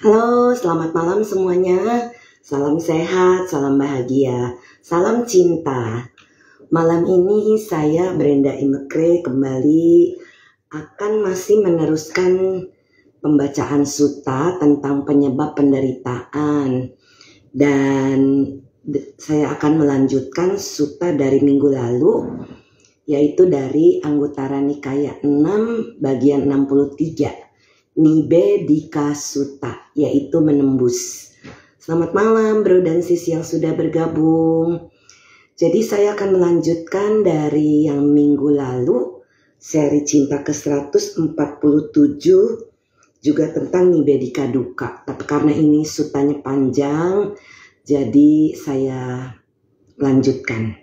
Halo, selamat malam semuanya. Salam sehat, salam bahagia, salam cinta. Malam ini saya Brenda Imekre kembali akan masih meneruskan pembacaan sutta tentang penyebab penderitaan. Dan saya akan melanjutkan sutta dari minggu lalu, yaitu dari Anguttara Nikaya 6 bagian 63. Nibedika Sutta, yaitu menembus. Selamat malam bro dan sis yang sudah bergabung. Jadi saya akan melanjutkan dari yang minggu lalu, seri cinta ke-147, juga tentang Nibedika Dukkha. Tapi karena ini suttanya panjang, jadi saya lanjutkan.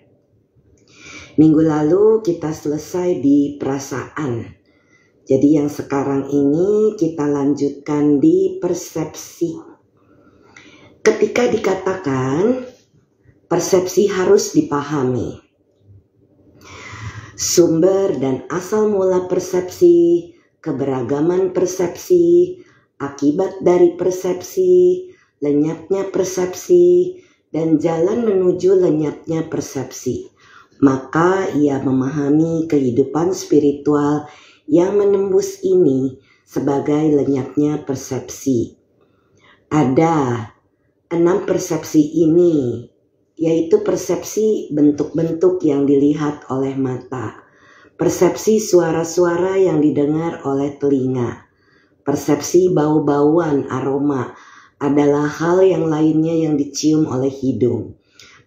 Minggu lalu kita selesai di perasaan. Jadi yang sekarang ini kita lanjutkan di persepsi. Ketika dikatakan persepsi harus dipahami. Sumber dan asal mula persepsi, keberagaman persepsi, akibat dari persepsi, lenyapnya persepsi, dan jalan menuju lenyapnya persepsi. Maka ia memahami kehidupan spiritual yang menembus ini sebagai lenyapnya persepsi. Ada 6 persepsi ini, yaitu persepsi bentuk-bentuk yang dilihat oleh mata, persepsi suara-suara yang didengar oleh telinga, persepsi bau-bauan aroma adalah hal yang lainnya yang dicium oleh hidung,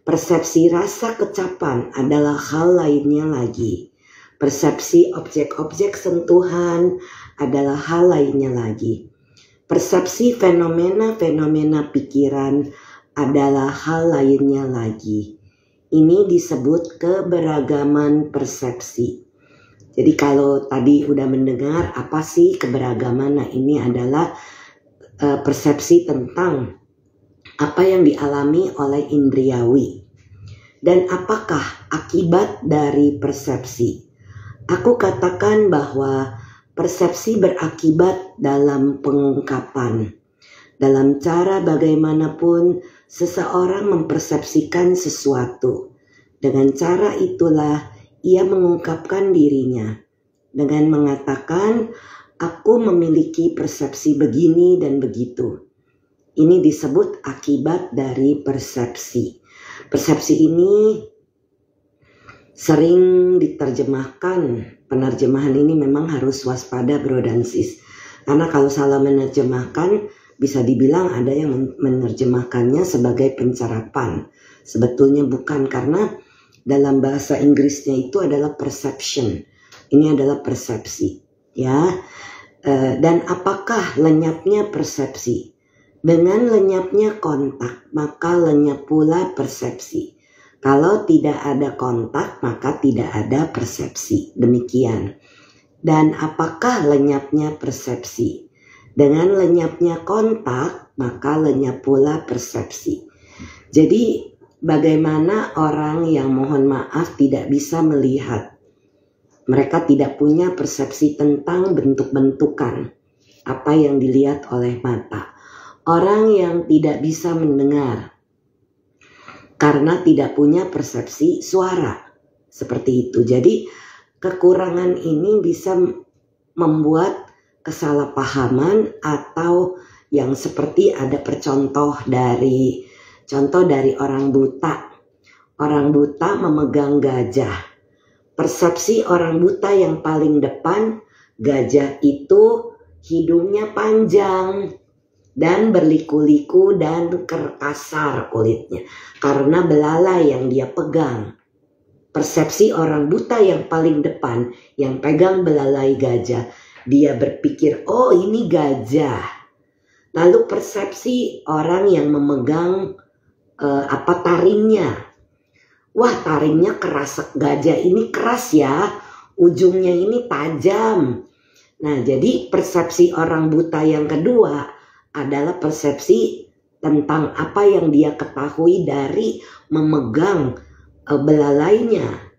persepsi rasa kecapan adalah hal lainnya lagi. Persepsi objek-objek sentuhan adalah hal lainnya lagi. Persepsi fenomena-fenomena pikiran adalah hal lainnya lagi. Ini disebut keberagaman persepsi. Jadi kalau tadi udah mendengar apa sih keberagaman, nah ini adalah persepsi tentang apa yang dialami oleh indriawi. Dan apakah akibat dari persepsi? Aku katakan bahwa persepsi berakibat dalam pengungkapan. Dalam cara bagaimanapun seseorang mempersepsikan sesuatu. Dengan cara itulah ia mengungkapkan dirinya. Dengan mengatakan, aku memiliki persepsi begini dan begitu. Ini disebut akibat dari persepsi. Persepsi ini sering diterjemahkan. Penerjemahan ini memang harus waspada bro dan sis. Karena kalau salah menerjemahkan, bisa dibilang ada yang menerjemahkannya sebagai pencerapan. Sebetulnya bukan, karena dalam bahasa Inggrisnya itu adalah perception. Ini adalah persepsi. Ya. Dan apakah lenyapnya persepsi? Dengan lenyapnya kontak, maka lenyap pula persepsi. Kalau tidak ada kontak, maka tidak ada persepsi. Demikian. Dan apakah lenyapnya persepsi? Dengan lenyapnya kontak, maka lenyap pula persepsi. Jadi, bagaimana orang yang mohon maaf tidak bisa melihat? Mereka tidak punya persepsi tentang bentuk-bentukan apa yang dilihat oleh mata. Orang yang tidak bisa mendengar karena tidak punya persepsi suara. Seperti itu. Jadi kekurangan ini bisa membuat kesalahpahaman, atau yang seperti ada contoh dari orang buta. Orang buta memegang gajah. Persepsi orang buta yang paling depan, gajah itu hidungnya panjang dan berliku-liku dan kasar kulitnya karena belalai yang dia pegang. Persepsi orang buta yang paling depan yang pegang belalai gajah, dia berpikir, oh ini gajah. Lalu persepsi orang yang memegang taringnya, wah taringnya keras, gajah ini keras ya, ujungnya ini tajam. Nah jadi persepsi orang buta yang kedua adalah persepsi tentang apa yang dia ketahui dari memegang belalainya.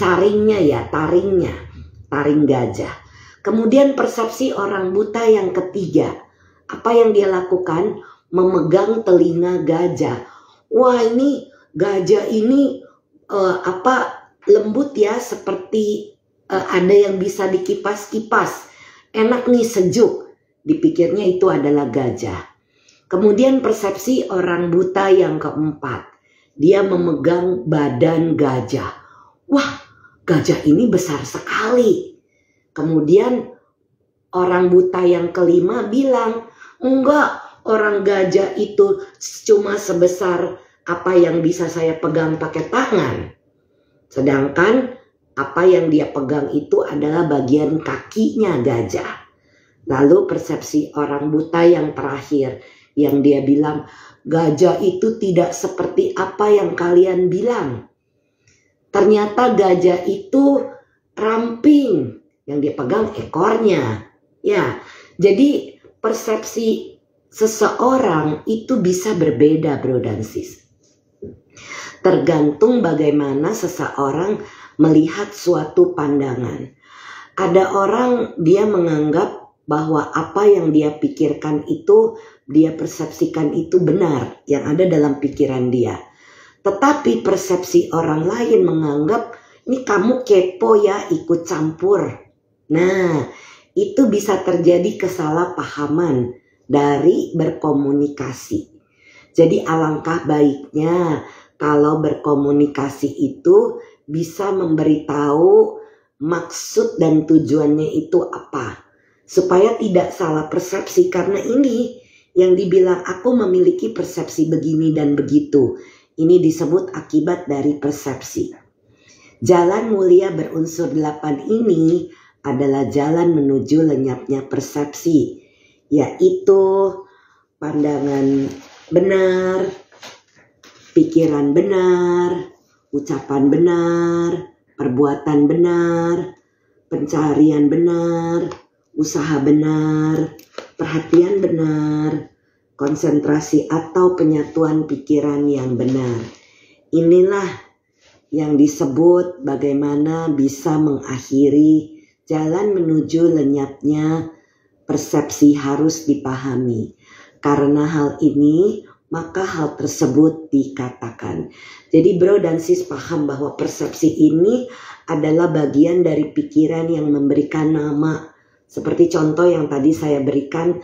Taringnya ya, taring gajah. Kemudian persepsi orang buta yang ketiga. Apa yang dia lakukan? Memegang telinga gajah. Wah, ini gajah ini lembut ya, seperti ada yang bisa dikipas-kipas. Enak nih, sejuk. Dipikirnya itu adalah gajah. Kemudian persepsi orang buta yang keempat. Dia memegang badan gajah. Wah, gajah ini besar sekali. Kemudian orang buta yang kelima bilang, enggak, orang gajah itu cuma sebesar apa yang bisa saya pegang pakai tangan. Sedangkan apa yang dia pegang itu adalah bagian kakinya gajah. Lalu persepsi orang buta yang terakhir, yang dia bilang, gajah itu tidak seperti apa yang kalian bilang. Ternyata gajah itu ramping, yang dia pegang ekornya. Ya, jadi persepsi seseorang itu bisa berbeda, bro dan sis. Tergantung bagaimana seseorang melihat suatu pandangan. Ada orang dia menganggap bahwa apa yang dia pikirkan itu, dia persepsikan itu benar, yang ada dalam pikiran dia. Tetapi persepsi orang lain menganggap, ini kamu kepo ya, ikut campur. Nah, itu bisa terjadi kesalahpahaman dari berkomunikasi. Jadi alangkah baiknya kalau berkomunikasi itu bisa memberitahu maksud dan tujuannya itu apa. Supaya tidak salah persepsi, karena ini yang dibilang aku memiliki persepsi begini dan begitu. Ini disebut akibat dari persepsi. Jalan mulia berunsur 8 ini adalah jalan menuju lenyapnya persepsi, yaitu pandangan benar, pikiran benar, ucapan benar, perbuatan benar, pencarian benar, usaha benar, perhatian benar, konsentrasi atau penyatuan pikiran yang benar. Inilah yang disebut bagaimana bisa mengakhiri jalan menuju lenyapnya persepsi harus dipahami. Karena hal ini, maka hal tersebut dikatakan. Jadi bro dan sis paham bahwa persepsi ini adalah bagian dari pikiran yang memberikan nama. Seperti contoh yang tadi saya berikan,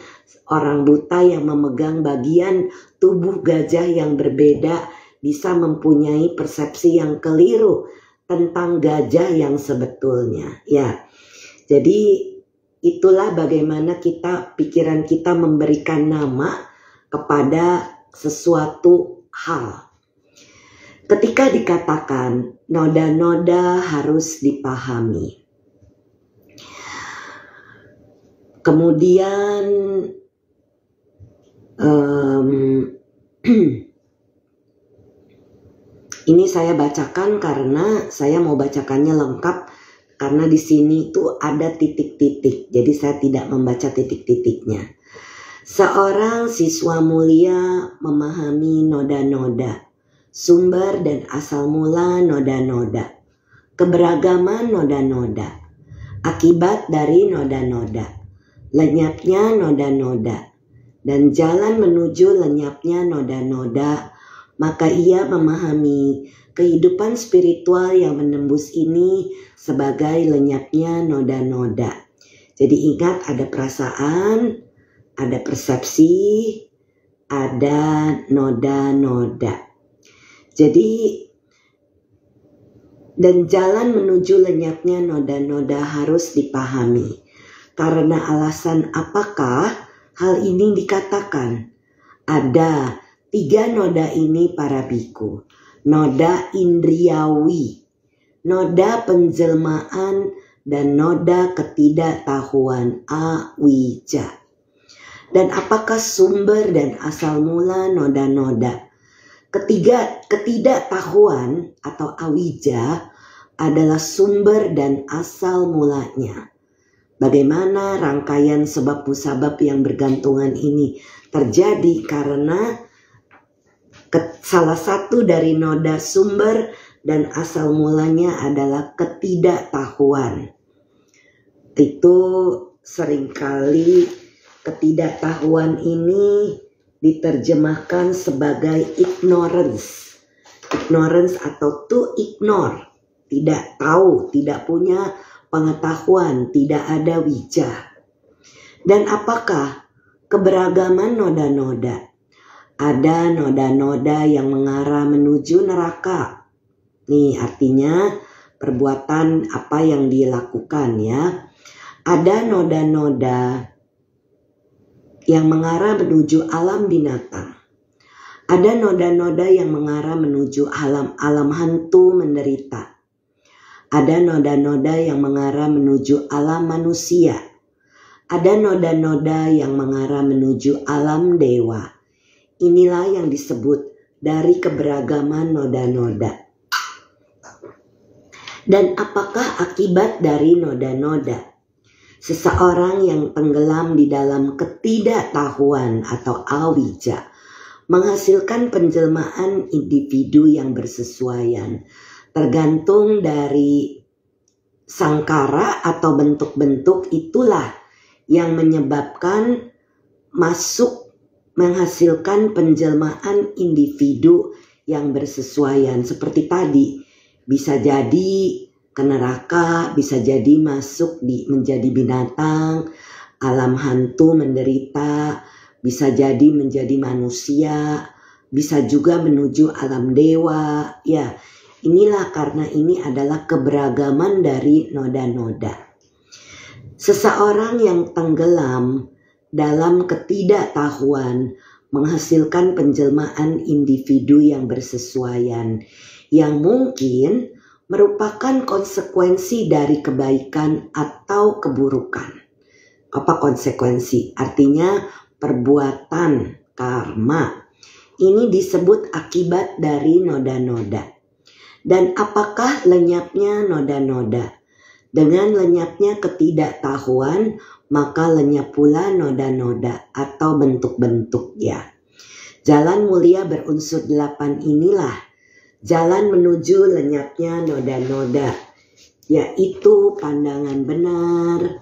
orang buta yang memegang bagian tubuh gajah yang berbeda bisa mempunyai persepsi yang keliru tentang gajah yang sebetulnya. Ya, jadi itulah bagaimana pikiran kita memberikan nama kepada sesuatu hal. Ketika dikatakan noda-noda harus dipahami. Kemudian ini saya bacakan karena saya mau bacakannya lengkap, karena di sini tuh ada titik-titik. Jadi saya tidak membaca titik-titiknya. Seorang siswa mulia memahami noda-noda, sumber dan asal mula noda-noda, keberagaman noda-noda, akibat dari noda-noda, lenyapnya noda-noda, dan jalan menuju lenyapnya noda-noda, maka ia memahami kehidupan spiritual yang menembus ini sebagai lenyapnya noda-noda. Jadi ingat, ada perasaan, ada persepsi, ada noda-noda. Jadi, dan jalan menuju lenyapnya noda-noda harus dipahami. Karena alasan apakah hal ini dikatakan? Ada 3 noda ini para biku. Noda indriawi, noda penjelmaan, dan noda ketidaktahuan awija. Dan apakah sumber dan asal mula noda-noda? Ketidaktahuan atau awija adalah sumber dan asal mulanya. Bagaimana rangkaian sebab musabab yang bergantungan ini terjadi karena salah satu dari noda sumber dan asal mulanya adalah ketidaktahuan. itu seringkali ketidaktahuan ini diterjemahkan sebagai ignorance. Ignorance atau to ignore, tidak tahu, tidak punya pengetahuan, tidak ada wija. Dan apakah keberagaman noda-noda? Ada noda-noda yang mengarah menuju neraka. Nih artinya perbuatan apa yang dilakukan ya. Ada noda-noda yang mengarah menuju alam binatang. Ada noda-noda yang mengarah menuju alam hantu menderita. Ada noda-noda yang mengarah menuju alam manusia. Ada noda-noda yang mengarah menuju alam dewa. Inilah yang disebut dari keberagaman noda-noda. Dan apakah akibat dari noda-noda? Seseorang yang tenggelam di dalam ketidaktahuan atau awija menghasilkan penjelmaan individu yang bersesuaian, tergantung dari sangkara atau bentuk-bentuk itulah yang menyebabkan masuk menghasilkan penjelmaan individu yang bersesuaian. Seperti tadi, bisa jadi ke neraka, bisa jadi masuk menjadi binatang, alam hantu menderita, bisa jadi menjadi manusia, bisa juga menuju alam dewa. Ya, inilah karena ini adalah keberagaman dari noda-noda. Seseorang yang tenggelam dalam ketidaktahuan menghasilkan penjelmaan individu yang bersesuaian, yang mungkin merupakan konsekuensi dari kebaikan atau keburukan. Apa konsekuensi? Artinya perbuatan karma. Ini disebut akibat dari noda-noda. Dan apakah lenyapnya noda-noda? Dengan lenyapnya ketidaktahuan, maka lenyap pula noda-noda atau bentuk-bentuknya. Jalan mulia berunsur 8 inilah jalan menuju lenyapnya noda-noda, yaitu pandangan benar,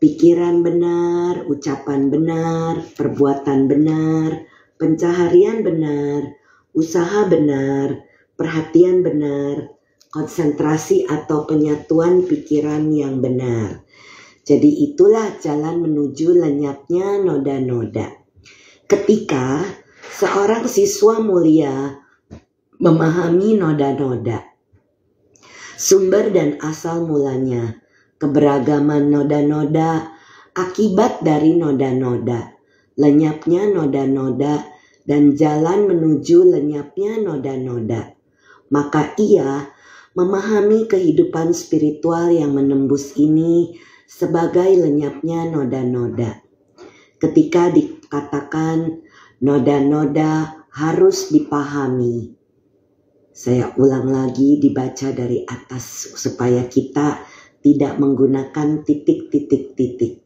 pikiran benar, ucapan benar, perbuatan benar, pencaharian benar, usaha benar, perhatian benar, konsentrasi atau penyatuan pikiran yang benar. Jadi itulah jalan menuju lenyapnya noda-noda. Ketika seorang siswa mulia memahami noda-noda, sumber dan asal mulanya, keberagaman noda-noda, akibat dari noda-noda, lenyapnya noda-noda, dan jalan menuju lenyapnya noda-noda, maka ia memahami kehidupan spiritual yang menembus ini sebagai lenyapnya noda-noda. Ketika dikatakan noda-noda harus dipahami, saya ulang lagi dibaca dari atas supaya kita tidak menggunakan titik-titik-titik.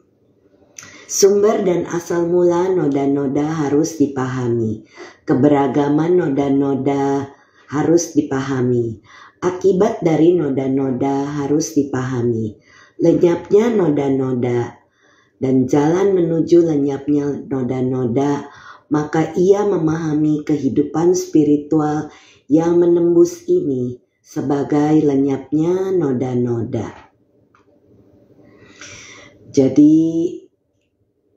Sumber dan asal mula noda-noda harus dipahami. Keberagaman noda-noda harus dipahami. Akibat dari noda-noda harus dipahami. Lenyapnya noda-noda dan jalan menuju lenyapnya noda-noda, maka ia memahami kehidupan spiritual yang menembus ini sebagai lenyapnya noda-noda. Jadi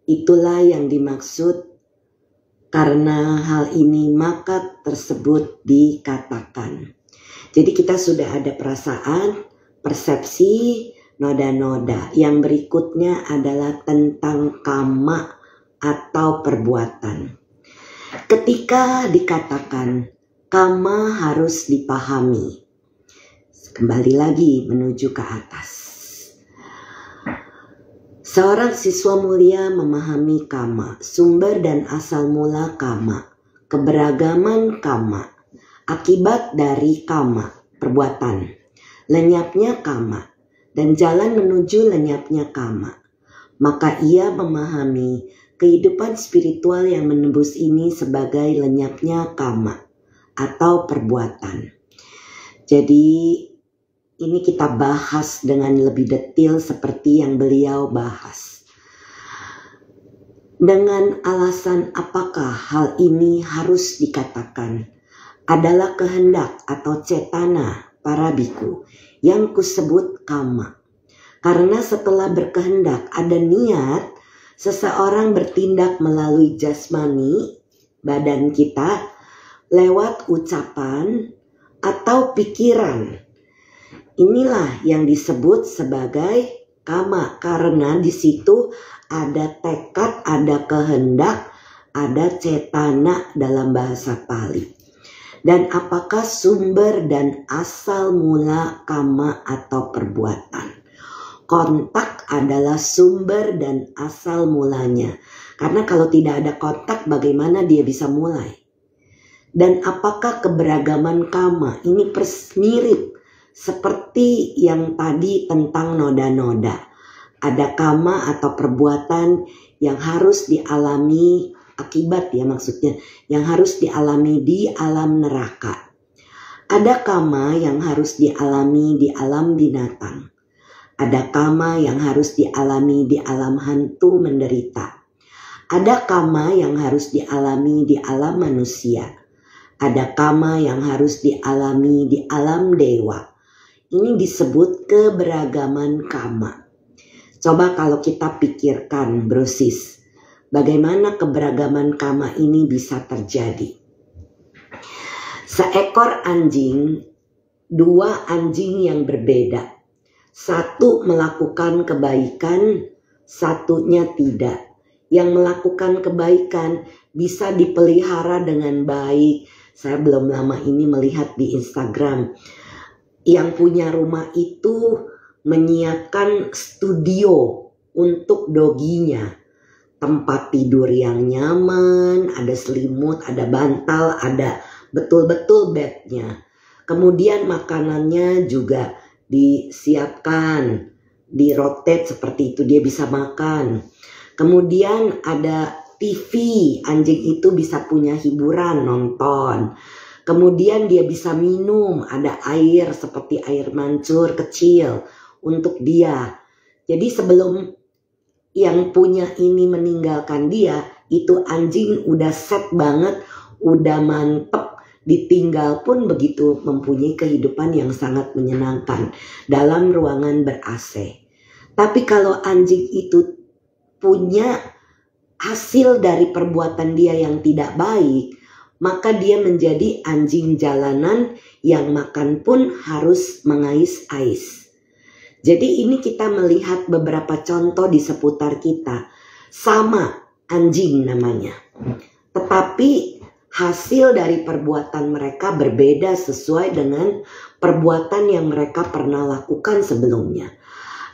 itulah yang dimaksud karena hal ini maka tersebut dikatakan. Jadi kita sudah ada perasaan, persepsi, noda-noda. Yang berikutnya adalah tentang kama atau perbuatan. Ketika dikatakan kama harus dipahami, kembali lagi menuju ke atas. Seorang siswa mulia memahami kama, sumber dan asal mula kama, keberagaman kama, akibat dari kama, perbuatan, lenyapnya kama, dan jalan menuju lenyapnya kama. Maka ia memahami kehidupan spiritual yang menembus ini sebagai lenyapnya kama atau perbuatan. Jadi ini kita bahas dengan lebih detail seperti yang beliau bahas. Dengan alasan apakah hal ini harus dikatakan adalah kehendak atau cetana para biku yang kusebut kama. Karena setelah berkehendak ada niat, seseorang bertindak melalui jasmani, badan kita, lewat ucapan atau pikiran. Inilah yang disebut sebagai kama, karena di situ ada tekad, ada kehendak, ada cetana dalam bahasa Pali. Dan apakah sumber dan asal mula kama atau perbuatan? Kontak adalah sumber dan asal mulanya. Karena kalau tidak ada kontak, bagaimana dia bisa mulai? Dan apakah keberagaman kama ini mirip seperti yang tadi tentang noda-noda? Ada kama atau perbuatan yang harus dialami, akibat ya maksudnya, yang harus dialami di alam neraka. Ada kama yang harus dialami di alam binatang. Ada kama yang harus dialami di alam hantu menderita. Ada kama yang harus dialami di alam manusia. Ada kama yang harus dialami di alam dewa. Ini disebut keberagaman kama. Coba kalau kita pikirkan, brosis, bagaimana keberagaman kama ini bisa terjadi? Seekor anjing, dua anjing yang berbeda. Satu melakukan kebaikan, satunya tidak. Yang melakukan kebaikan bisa dipelihara dengan baik. Saya belum lama ini melihat di Instagram. Yang punya rumah itu menyiapkan studio untuk doginya. Tempat tidur yang nyaman, ada selimut, ada bantal, ada betul-betul bednya. Kemudian makanannya juga disiapkan, dirotate seperti itu, dia bisa makan. Kemudian ada TV, anjing itu bisa punya hiburan, nonton. Kemudian dia bisa minum, ada air seperti air mancur kecil untuk dia. Jadi sebelum yang punya ini meninggalkan dia, itu anjing udah set banget, udah mantep, ditinggal pun begitu mempunyai kehidupan yang sangat menyenangkan dalam ruangan ber-AC. Tapi kalau anjing itu punya hasil dari perbuatan dia yang tidak baik, maka dia menjadi anjing jalanan yang makan pun harus mengais-ais. Jadi ini kita melihat beberapa contoh di seputar kita. Sama anjing namanya. Tetapi hasil dari perbuatan mereka berbeda sesuai dengan perbuatan yang mereka pernah lakukan sebelumnya.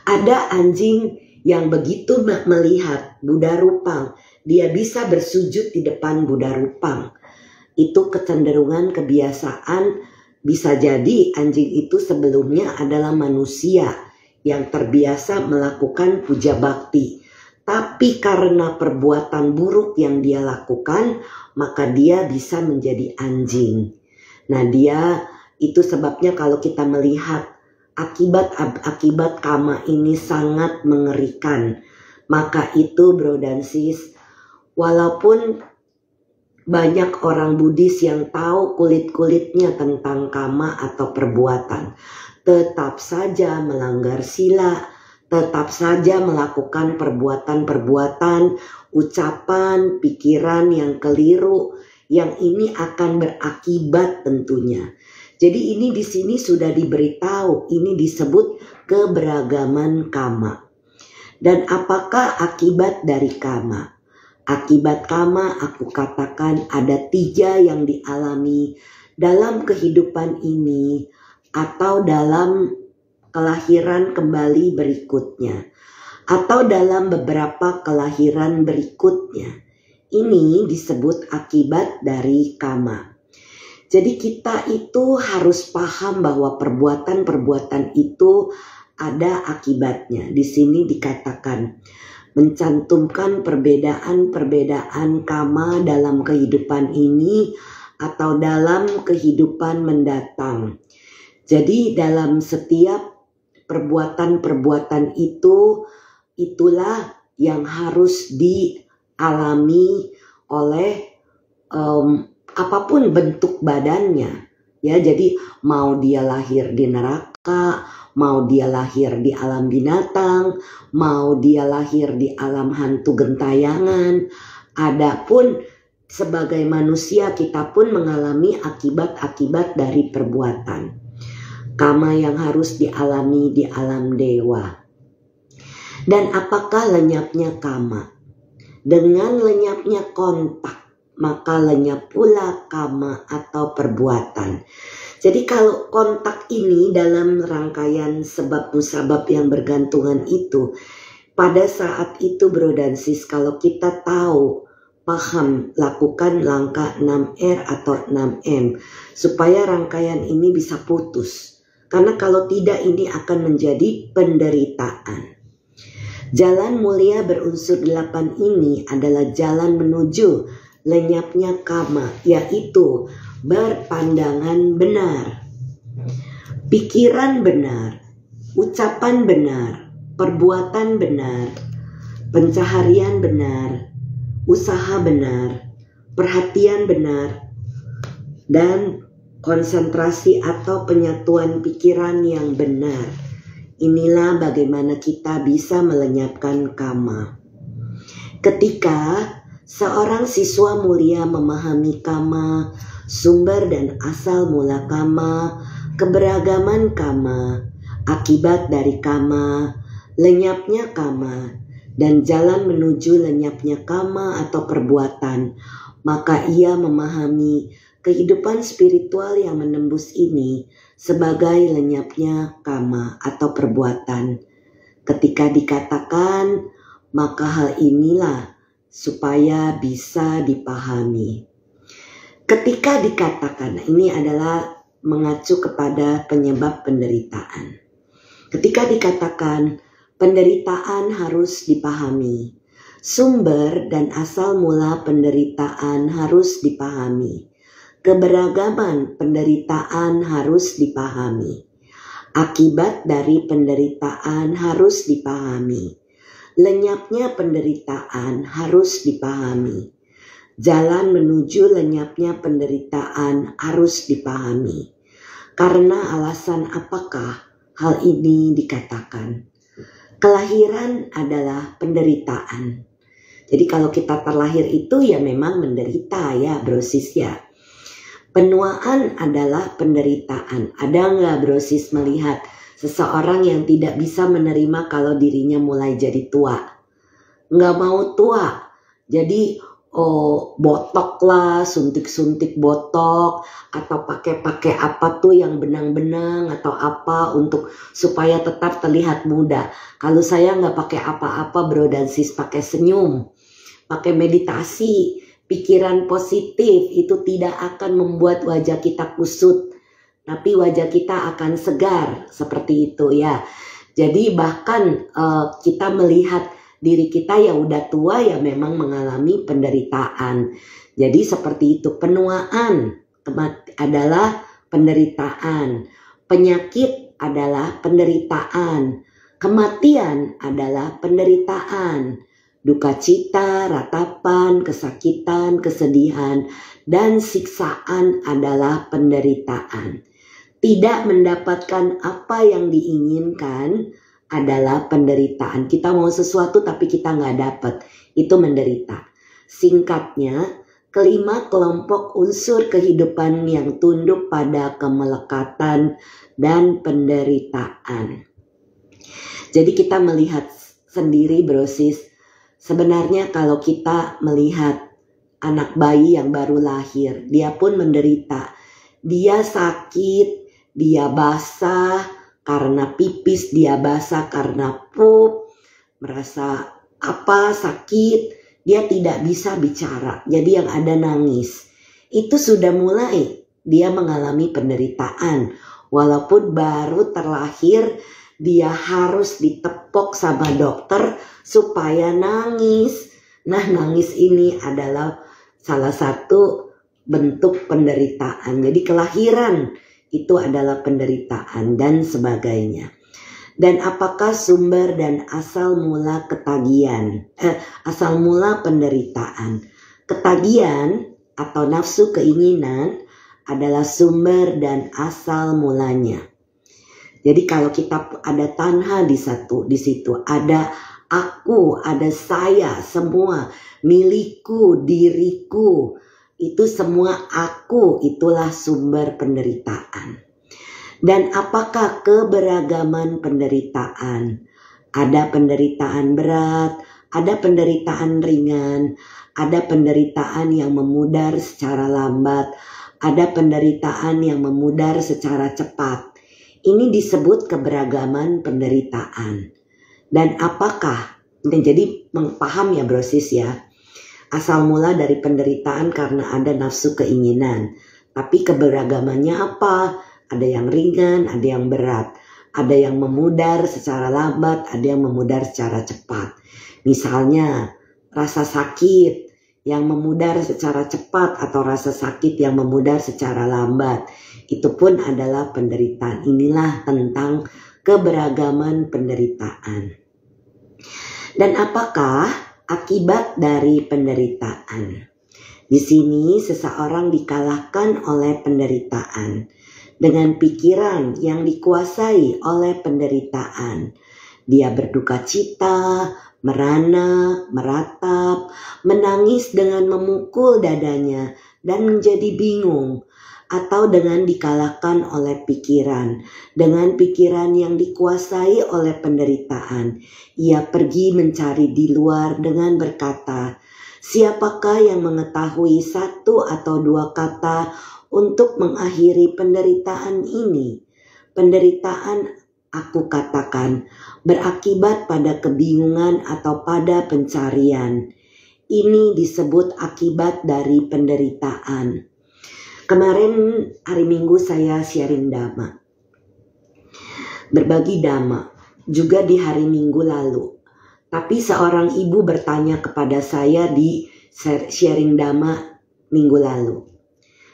Ada anjing yang begitu melihat Buddha Rupang, dia bisa bersujud di depan Buddha Rupang. Itu kecenderungan kebiasaan, bisa jadi anjing itu sebelumnya adalah manusia yang terbiasa melakukan puja bakti. Tapi karena perbuatan buruk yang dia lakukan, maka dia bisa menjadi anjing. Nah, dia itu sebabnya kalau kita melihat akibat kama ini sangat mengerikan. Maka itu bro dan sis, walaupun banyak orang Buddhis yang tahu kulit-kulitnya tentang kama atau perbuatan, tetap saja melanggar sila, tetap saja melakukan perbuatan-perbuatan, ucapan, pikiran yang keliru, yang ini akan berakibat tentunya. Jadi ini di sini sudah diberitahu, ini disebut keberagaman kama. Dan apakah akibat dari kama? Akibat kama aku katakan ada 3 yang dialami dalam kehidupan ini atau dalam kelahiran kembali berikutnya atau dalam beberapa kelahiran berikutnya. Ini disebut akibat dari kama. Jadi kita itu harus paham bahwa perbuatan-perbuatan itu ada akibatnya. Di sini dikatakan mencantumkan perbedaan-perbedaan kama dalam kehidupan ini atau dalam kehidupan mendatang. Jadi dalam setiap perbuatan-perbuatan itulah yang harus dialami oleh apapun bentuk badannya. Ya, jadi mau dia lahir di neraka, mau dia lahir di alam binatang, mau dia lahir di alam hantu gentayangan, adapun sebagai manusia kita pun mengalami akibat-akibat dari perbuatan. Kama yang harus dialami di alam dewa. Dan apakah lenyapnya kama? Dengan lenyapnya kontak, maka lenyap pula kama atau perbuatan. Jadi kalau kontak ini dalam rangkaian sebab musabab yang bergantungan itu, pada saat itu bro dan sis, kalau kita tahu, paham, lakukan langkah 6R atau 6M supaya rangkaian ini bisa putus. Karena kalau tidak ini akan menjadi penderitaan. Jalan mulia berunsur 8 ini adalah jalan menuju lenyapnya kama, yaitu berpandangan benar, pikiran benar, ucapan benar, perbuatan benar, pencaharian benar, usaha benar, perhatian benar, dan konsentrasi atau penyatuan pikiran yang benar. Inilah bagaimana kita bisa melenyapkan kama. Ketika seorang siswa mulia memahami kama, sumber dan asal mula kama, keberagaman kama, akibat dari kama, lenyapnya kama, dan jalan menuju lenyapnya kama atau perbuatan, maka ia memahami kehidupan spiritual yang menembus ini sebagai lenyapnya kama atau perbuatan. Ketika dikatakan, maka hal inilah supaya bisa dipahami. Ketika dikatakan, ini adalah mengacu kepada penyebab penderitaan. Ketika dikatakan, penderitaan harus dipahami. Sumber dan asal mula penderitaan harus dipahami. Keberagaman penderitaan harus dipahami. Akibat dari penderitaan harus dipahami. Lenyapnya penderitaan harus dipahami. Jalan menuju lenyapnya penderitaan harus dipahami. Karena alasan apakah hal ini dikatakan? Kelahiran adalah penderitaan. Jadi kalau kita terlahir itu ya memang menderita ya brosis ya. Penuaan adalah penderitaan. Ada nggak brosis melihat seseorang yang tidak bisa menerima kalau dirinya mulai jadi tua? Nggak mau tua. Jadi botok lah, suntik-suntik botok, atau pakai apa tuh yang benang-benang atau apa untuk supaya tetap terlihat muda. Kalau saya nggak pakai apa-apa bro dan sis, pakai senyum, pakai meditasi, pikiran positif, itu tidak akan membuat wajah kita kusut, tapi wajah kita akan segar seperti itu ya. Jadi bahkan kita melihat diri kita yang udah tua ya memang mengalami penderitaan. Jadi seperti itu, penuaan adalah penderitaan, penyakit adalah penderitaan, kematian adalah penderitaan, duka cita, ratapan, kesakitan, kesedihan, dan siksaan adalah penderitaan. Tidak mendapatkan apa yang diinginkan adalah penderitaan. Kita mau sesuatu tapi kita nggak dapat, itu menderita. Singkatnya, kelima kelompok unsur kehidupan yang tunduk pada kemelekatan dan penderitaan. Jadi kita melihat sendiri brosis, sebenarnya kalau kita melihat anak bayi yang baru lahir, dia pun menderita. Dia sakit, dia basah karena pipis, dia basah karena pup, merasa sakit, dia tidak bisa bicara, jadi yang ada nangis. Itu sudah mulai dia mengalami penderitaan. Walaupun baru terlahir, dia harus ditepok sama dokter supaya nangis. Nah, nangis ini adalah salah satu bentuk penderitaan. Jadi kelahiran itu adalah penderitaan dan sebagainya. Dan apakah sumber dan asal mula asal mula penderitaan? Ketagihan atau nafsu keinginan adalah sumber dan asal mulanya. Jadi kalau kita ada tanha di situ ada aku, ada saya, semua milikku, diriku, itu semua aku, itulah sumber penderitaan. Dan apakah keberagaman penderitaan? Ada penderitaan berat, ada penderitaan ringan, ada penderitaan yang memudar secara lambat, ada penderitaan yang memudar secara cepat. Ini disebut keberagaman penderitaan. Dan apakah, jadi paham ya brosis ya, asal mula dari penderitaan karena ada nafsu keinginan. Tapi keberagamannya apa? Ada yang ringan, ada yang berat. Ada yang memudar secara lambat, ada yang memudar secara cepat. Misalnya rasa sakit yang memudar secara cepat atau rasa sakit yang memudar secara lambat. Itu pun adalah penderitaan. Inilah tentang keberagaman penderitaan. Dan apakah akibat dari penderitaan? Di sini seseorang dikalahkan oleh penderitaan dengan pikiran yang dikuasai oleh penderitaan. Dia berduka cita, merana, meratap, menangis dengan memukul dadanya dan menjadi bingung. Atau dengan dikalahkan oleh pikiran. Dengan pikiran yang dikuasai oleh penderitaan, ia pergi mencari di luar dengan berkata, siapakah yang mengetahui satu atau dua kata untuk mengakhiri penderitaan ini? Penderitaan, aku katakan, berakibat pada kebingungan atau pada pencarian. Ini disebut akibat dari penderitaan. Kemarin hari Minggu saya sharing dhamma, berbagi dhamma, juga di hari Minggu lalu. Tapi seorang ibu bertanya kepada saya di sharing dhamma minggu lalu.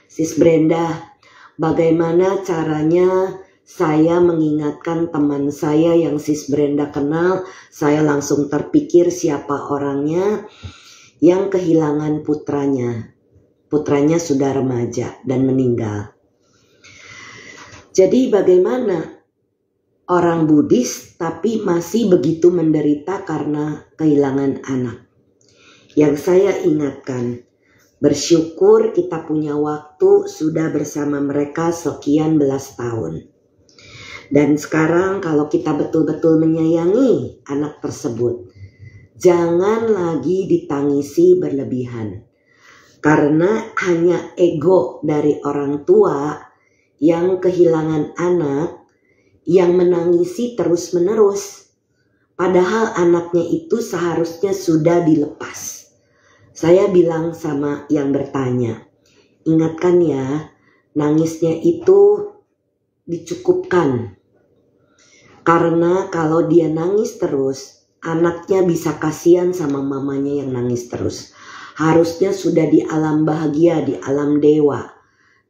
Sis Brenda, bagaimana caranya saya mengingatkan teman saya yang Sis Brenda kenal? Saya langsung terpikir siapa orangnya yang kehilangan putranya. Putranya sudah remaja dan meninggal. Jadi bagaimana orang Buddhis tapi masih begitu menderita karena kehilangan anak? Yang saya ingatkan, bersyukur kita punya waktu sudah bersama mereka sekian belas tahun. Dan sekarang kalau kita betul-betul menyayangi anak tersebut, jangan lagi ditangisi berlebihan. Karena hanya ego dari orang tua yang kehilangan anak yang menangisi terus-menerus. Padahal anaknya itu seharusnya sudah dilepas. Saya bilang sama yang bertanya, ingatkan ya, nangisnya itu dicukupkan. Karena kalau dia nangis terus, anaknya bisa kasihan sama mamanya yang nangis terus. Harusnya sudah di alam bahagia, di alam dewa.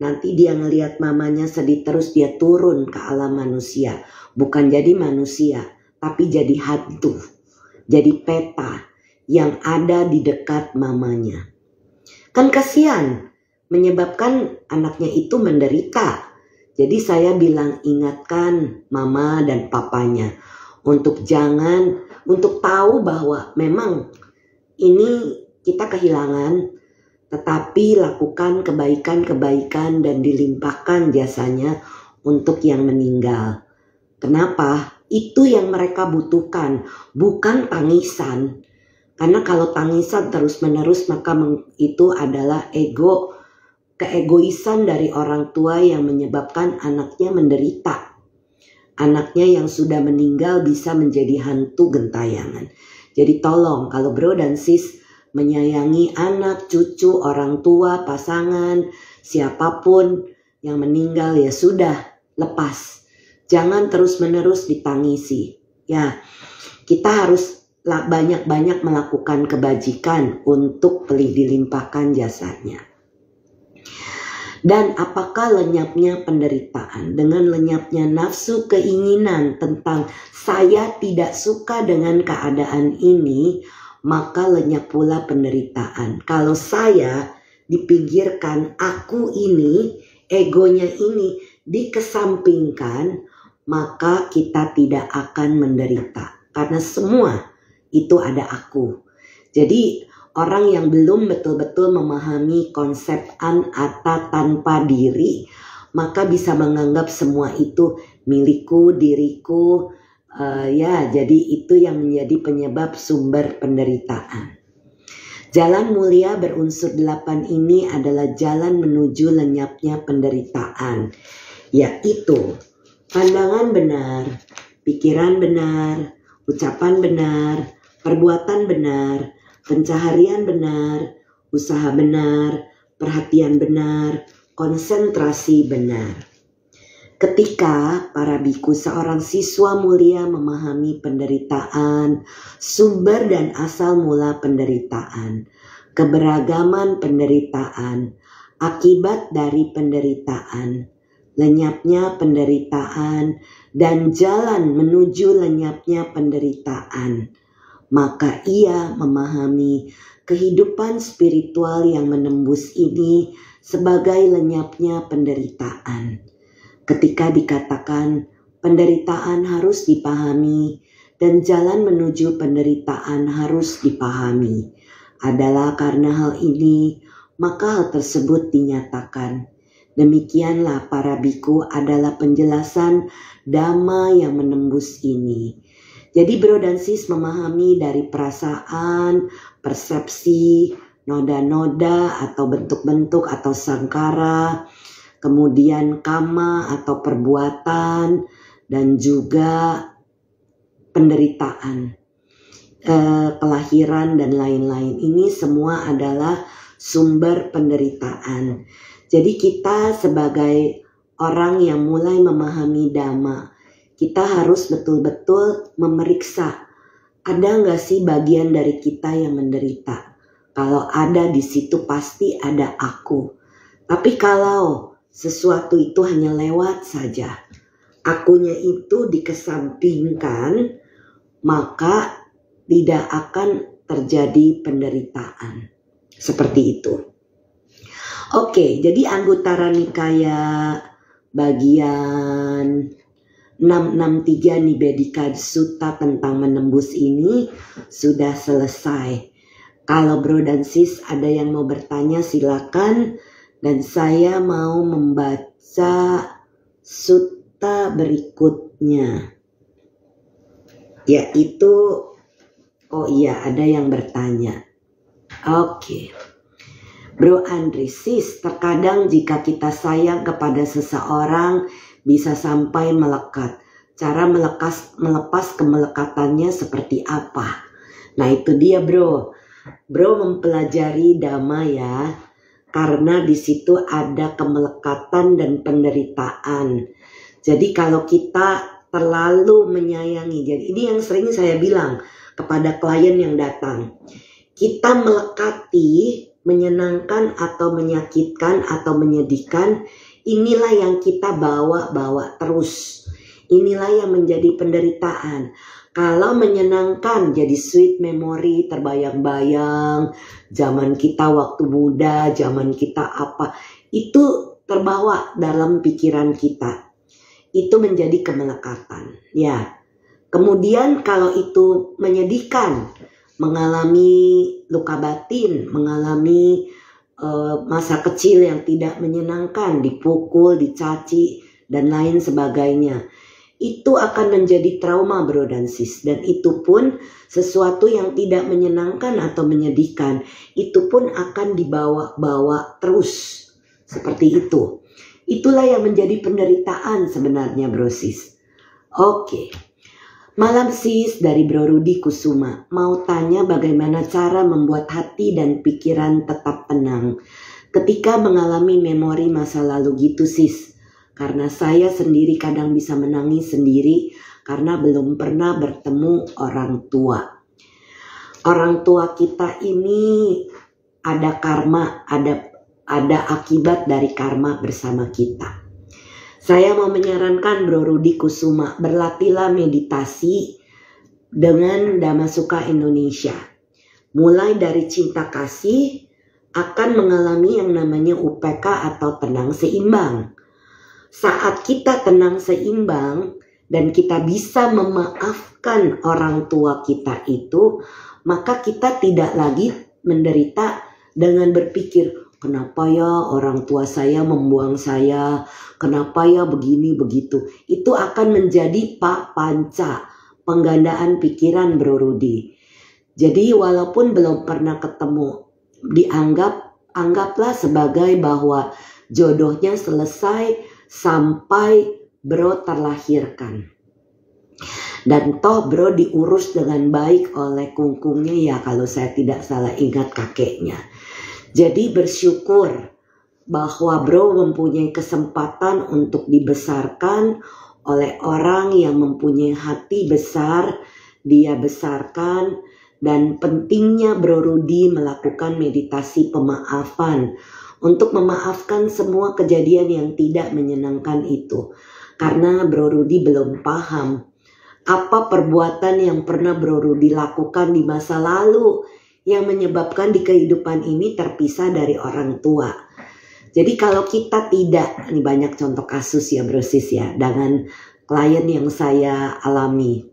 Nanti dia ngelihat mamanya sedih terus, dia turun ke alam manusia. Bukan jadi manusia, tapi jadi hantu. Jadi peta yang ada di dekat mamanya. Kan kasihan, menyebabkan anaknya itu menderita. Jadi saya bilang ingatkan mama dan papanya. Untuk tahu bahwa memang ini kita kehilangan, tetapi lakukan kebaikan-kebaikan dan dilimpahkan jasanya untuk yang meninggal. Kenapa? Itu yang mereka butuhkan, bukan tangisan. Karena kalau tangisan terus-menerus maka itu adalah keegoisan dari orang tua yang menyebabkan anaknya menderita. Anaknya yang sudah meninggal bisa menjadi hantu gentayangan. Jadi tolong kalau bro dan sis menyayangi anak, cucu, orang tua, pasangan, siapapun yang meninggal ya sudah, lepas. Jangan terus-menerus ditangisi. Ya, kita harus banyak-banyak melakukan kebajikan untuk dilimpahkan jasanya. Dan apakah lenyapnya penderitaan? Dengan lenyapnya nafsu keinginan tentang saya tidak suka dengan keadaan ini, maka lenyap pula penderitaan. Kalau saya dipinggirkan, aku ini, egonya ini dikesampingkan, maka kita tidak akan menderita. Karena semua itu ada aku. Jadi orang yang belum betul-betul memahami konsep anatta tanpa diri, maka bisa menganggap semua itu milikku, diriku, ya, jadi itu yang menjadi penyebab sumber penderitaan. Jalan mulia berunsur 8 ini adalah jalan menuju lenyapnya penderitaan, yaitu pandangan benar, pikiran benar, ucapan benar, perbuatan benar, pencaharian benar, usaha benar, perhatian benar, konsentrasi benar. Ketika para biku seorang siswa mulia memahami penderitaan, sumber dan asal mula penderitaan, keberagaman penderitaan, akibat dari penderitaan, lenyapnya penderitaan, dan jalan menuju lenyapnya penderitaan, maka ia memahami kehidupan spiritual yang menembus ini sebagai lenyapnya penderitaan. Ketika dikatakan penderitaan harus dipahami dan jalan menuju penderitaan harus dipahami, adalah karena hal ini maka hal tersebut dinyatakan. Demikianlah para biku adalah penjelasan Dhamma yang menembus ini. Jadi bro dan sis memahami dari perasaan, persepsi, noda-noda atau bentuk-bentuk atau sangkara, kemudian kama atau perbuatan, dan juga penderitaan, kelahiran dan lain-lain. Ini semua adalah sumber penderitaan. Jadi kita sebagai orang yang mulai memahami Dhamma, kita harus betul-betul memeriksa, ada nggak sih bagian dari kita yang menderita? Kalau ada, di situ pasti ada aku. Tapi kalau sesuatu itu hanya lewat saja, akunya itu dikesampingkan, maka tidak akan terjadi penderitaan. Seperti itu. Oke, jadi Anguttara Nikaya bagian 663 Nibedika Sutta tentang menembus ini sudah selesai. Kalau bro dan sis ada yang mau bertanya silakan. Dan saya mau membaca sutta berikutnya, yaitu, oh iya ada yang bertanya. Oke. Bro Andri, sis, terkadang jika kita sayang kepada seseorang bisa sampai melekat. Cara melepas kemelekatannya seperti apa? Nah itu dia bro. Bro mempelajari Dhamma ya. Karena di situ ada kemelekatan dan penderitaan. Jadi kalau kita terlalu menyayangi, jadi ini yang sering saya bilang kepada klien yang datang. Kita melekati, menyenangkan atau menyakitkan atau menyedihkan, inilah yang kita bawa terus. Inilah yang menjadi penderitaan. Kalau menyenangkan jadi sweet memory, terbayang-bayang, zaman kita waktu muda, zaman kita apa, itu terbawa dalam pikiran kita. Itu menjadi kemelekatan. Ya. Kemudian kalau itu menyedihkan, mengalami luka batin, mengalami masa kecil yang tidak menyenangkan, dipukul, dicaci, dan lain sebagainya. Itu akan menjadi trauma bro dan sis. Dan itu pun sesuatu yang tidak menyenangkan atau menyedihkan, itu pun akan dibawa-bawa terus. Seperti itu. Itulah yang menjadi penderitaan sebenarnya bro sis. Oke. Malam sis dari Bro Rudi Kusuma. Mau tanya bagaimana cara membuat hati dan pikiran tetap tenang ketika mengalami memori masa lalu gitu sis. Karena saya sendiri kadang bisa menangis sendiri karena belum pernah bertemu orang tua. Orang tua kita ini ada karma, ada ada akibat dari karma bersama kita. Saya mau menyarankan Bro Rudi Kusuma, berlatihlah meditasi dengan Dhamasuka Indonesia. Mulai dari cinta kasih akan mengalami yang namanya UPK atau tenang seimbang. Saat kita tenang seimbang dan kita bisa memaafkan orang tua kita itu, maka kita tidak lagi menderita dengan berpikir, kenapa ya orang tua saya membuang saya, kenapa ya begini begitu. Itu akan menjadi panca, penggandaan pikiran Bro Rudi. Jadi walaupun belum pernah ketemu, anggaplah sebagai bahwa jodohnya selesai sampai Bro terlahirkan. Dan toh Bro diurus dengan baik oleh kungkungnya, ya kalau saya tidak salah ingat kakeknya. Jadi bersyukur bahwa Bro mempunyai kesempatan untuk dibesarkan oleh orang yang mempunyai hati besar. Dia besarkan, dan pentingnya Bro Rudi melakukan meditasi pemaafan untuk memaafkan semua kejadian yang tidak menyenangkan itu. Karena Bro Rudi belum paham apa perbuatan yang pernah Bro Rudi lakukan di masa lalu yang menyebabkan di kehidupan ini terpisah dari orang tua. Jadi kalau kita tidak, ini banyak contoh kasus ya Bro Sis ya, dengan klien yang saya alami.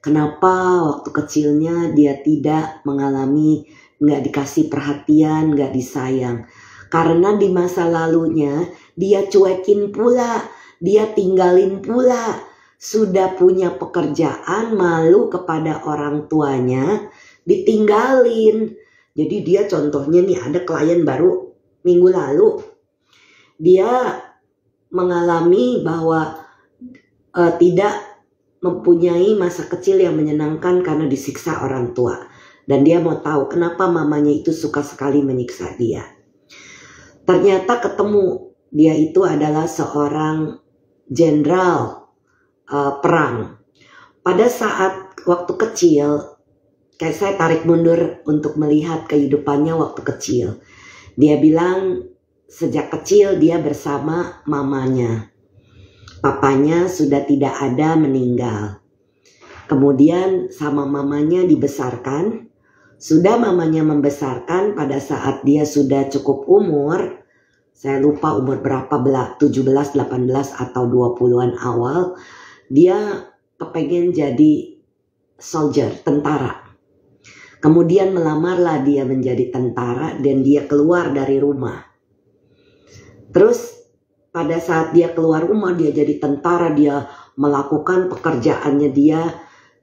Kenapa waktu kecilnya dia tidak mengalami, nggak dikasih perhatian, nggak disayang. Karena di masa lalunya dia cuekin pula, dia tinggalin pula. Sudah punya pekerjaan, malu kepada orang tuanya, ditinggalin. Jadi dia contohnya nih, ada klien baru minggu lalu. Dia mengalami bahwa tidak mempunyai masa kecil yang menyenangkan karena disiksa orang tua. Dan dia mau tahu kenapa mamanya itu suka sekali menyiksa dia. Ternyata ketemu, dia itu adalah seorang jenderal perang. Pada saat waktu kecil, kayak saya tarik mundur untuk melihat kehidupannya waktu kecil. Dia bilang sejak kecil dia bersama mamanya. Papanya sudah tidak ada, meninggal. Kemudian sama mamanya dibesarkan. Sudah mamanya membesarkan, pada saat dia sudah cukup umur, saya lupa umur berapa, 17, 18 atau 20-an awal, dia kepengen jadi soldier, tentara. Kemudian melamarlah dia menjadi tentara dan dia keluar dari rumah. Terus pada saat dia keluar rumah, dia jadi tentara, dia melakukan pekerjaannya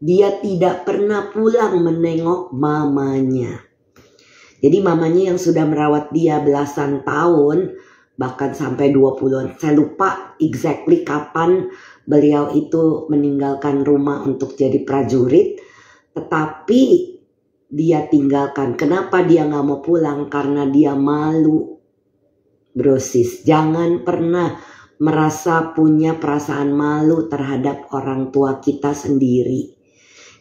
dia tidak pernah pulang menengok mamanya. Jadi mamanya yang sudah merawat dia belasan tahun, bahkan sampai 20-an, saya lupa exactly kapan beliau itu meninggalkan rumah untuk jadi prajurit, tetapi dia tinggalkan. Kenapa dia nggak mau pulang? Karena dia malu. Bro Sis, jangan pernah merasa punya perasaan malu terhadap orang tua kita sendiri.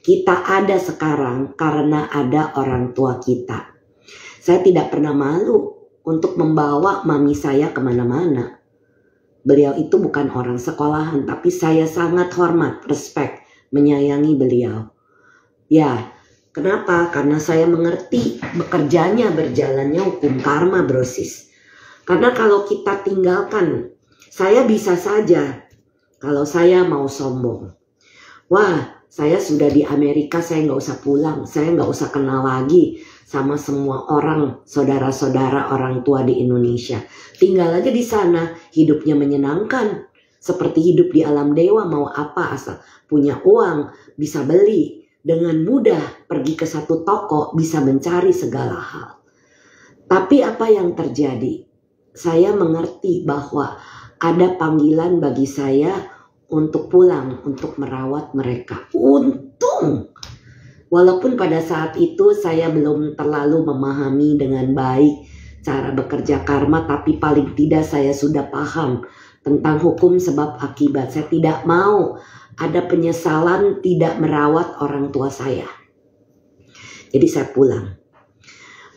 Kita ada sekarang karena ada orang tua kita. Saya tidak pernah malu untuk membawa mami saya kemana-mana. Beliau itu bukan orang sekolahan, tapi saya sangat hormat, respect, menyayangi beliau. Ya, kenapa? Karena saya mengerti bekerjanya, berjalannya hukum karma, Bro Sis. Karena kalau kita tinggalkan, saya bisa saja kalau saya mau sombong. Wah, saya sudah di Amerika, saya nggak usah pulang, saya nggak usah kenal lagi sama semua orang, saudara-saudara orang tua di Indonesia. Tinggal aja di sana, hidupnya menyenangkan. Seperti hidup di alam dewa, mau apa asal punya uang, bisa beli. Dengan mudah pergi ke satu toko, bisa mencari segala hal. Tapi apa yang terjadi? Saya mengerti bahwa ada panggilan bagi saya untuk pulang, untuk merawat mereka. Untung! Walaupun pada saat itu saya belum terlalu memahami dengan baik cara bekerja karma, tapi paling tidak saya sudah paham tentang hukum sebab akibat. Saya tidak mau ada penyesalan tidak merawat orang tua saya. Jadi saya pulang.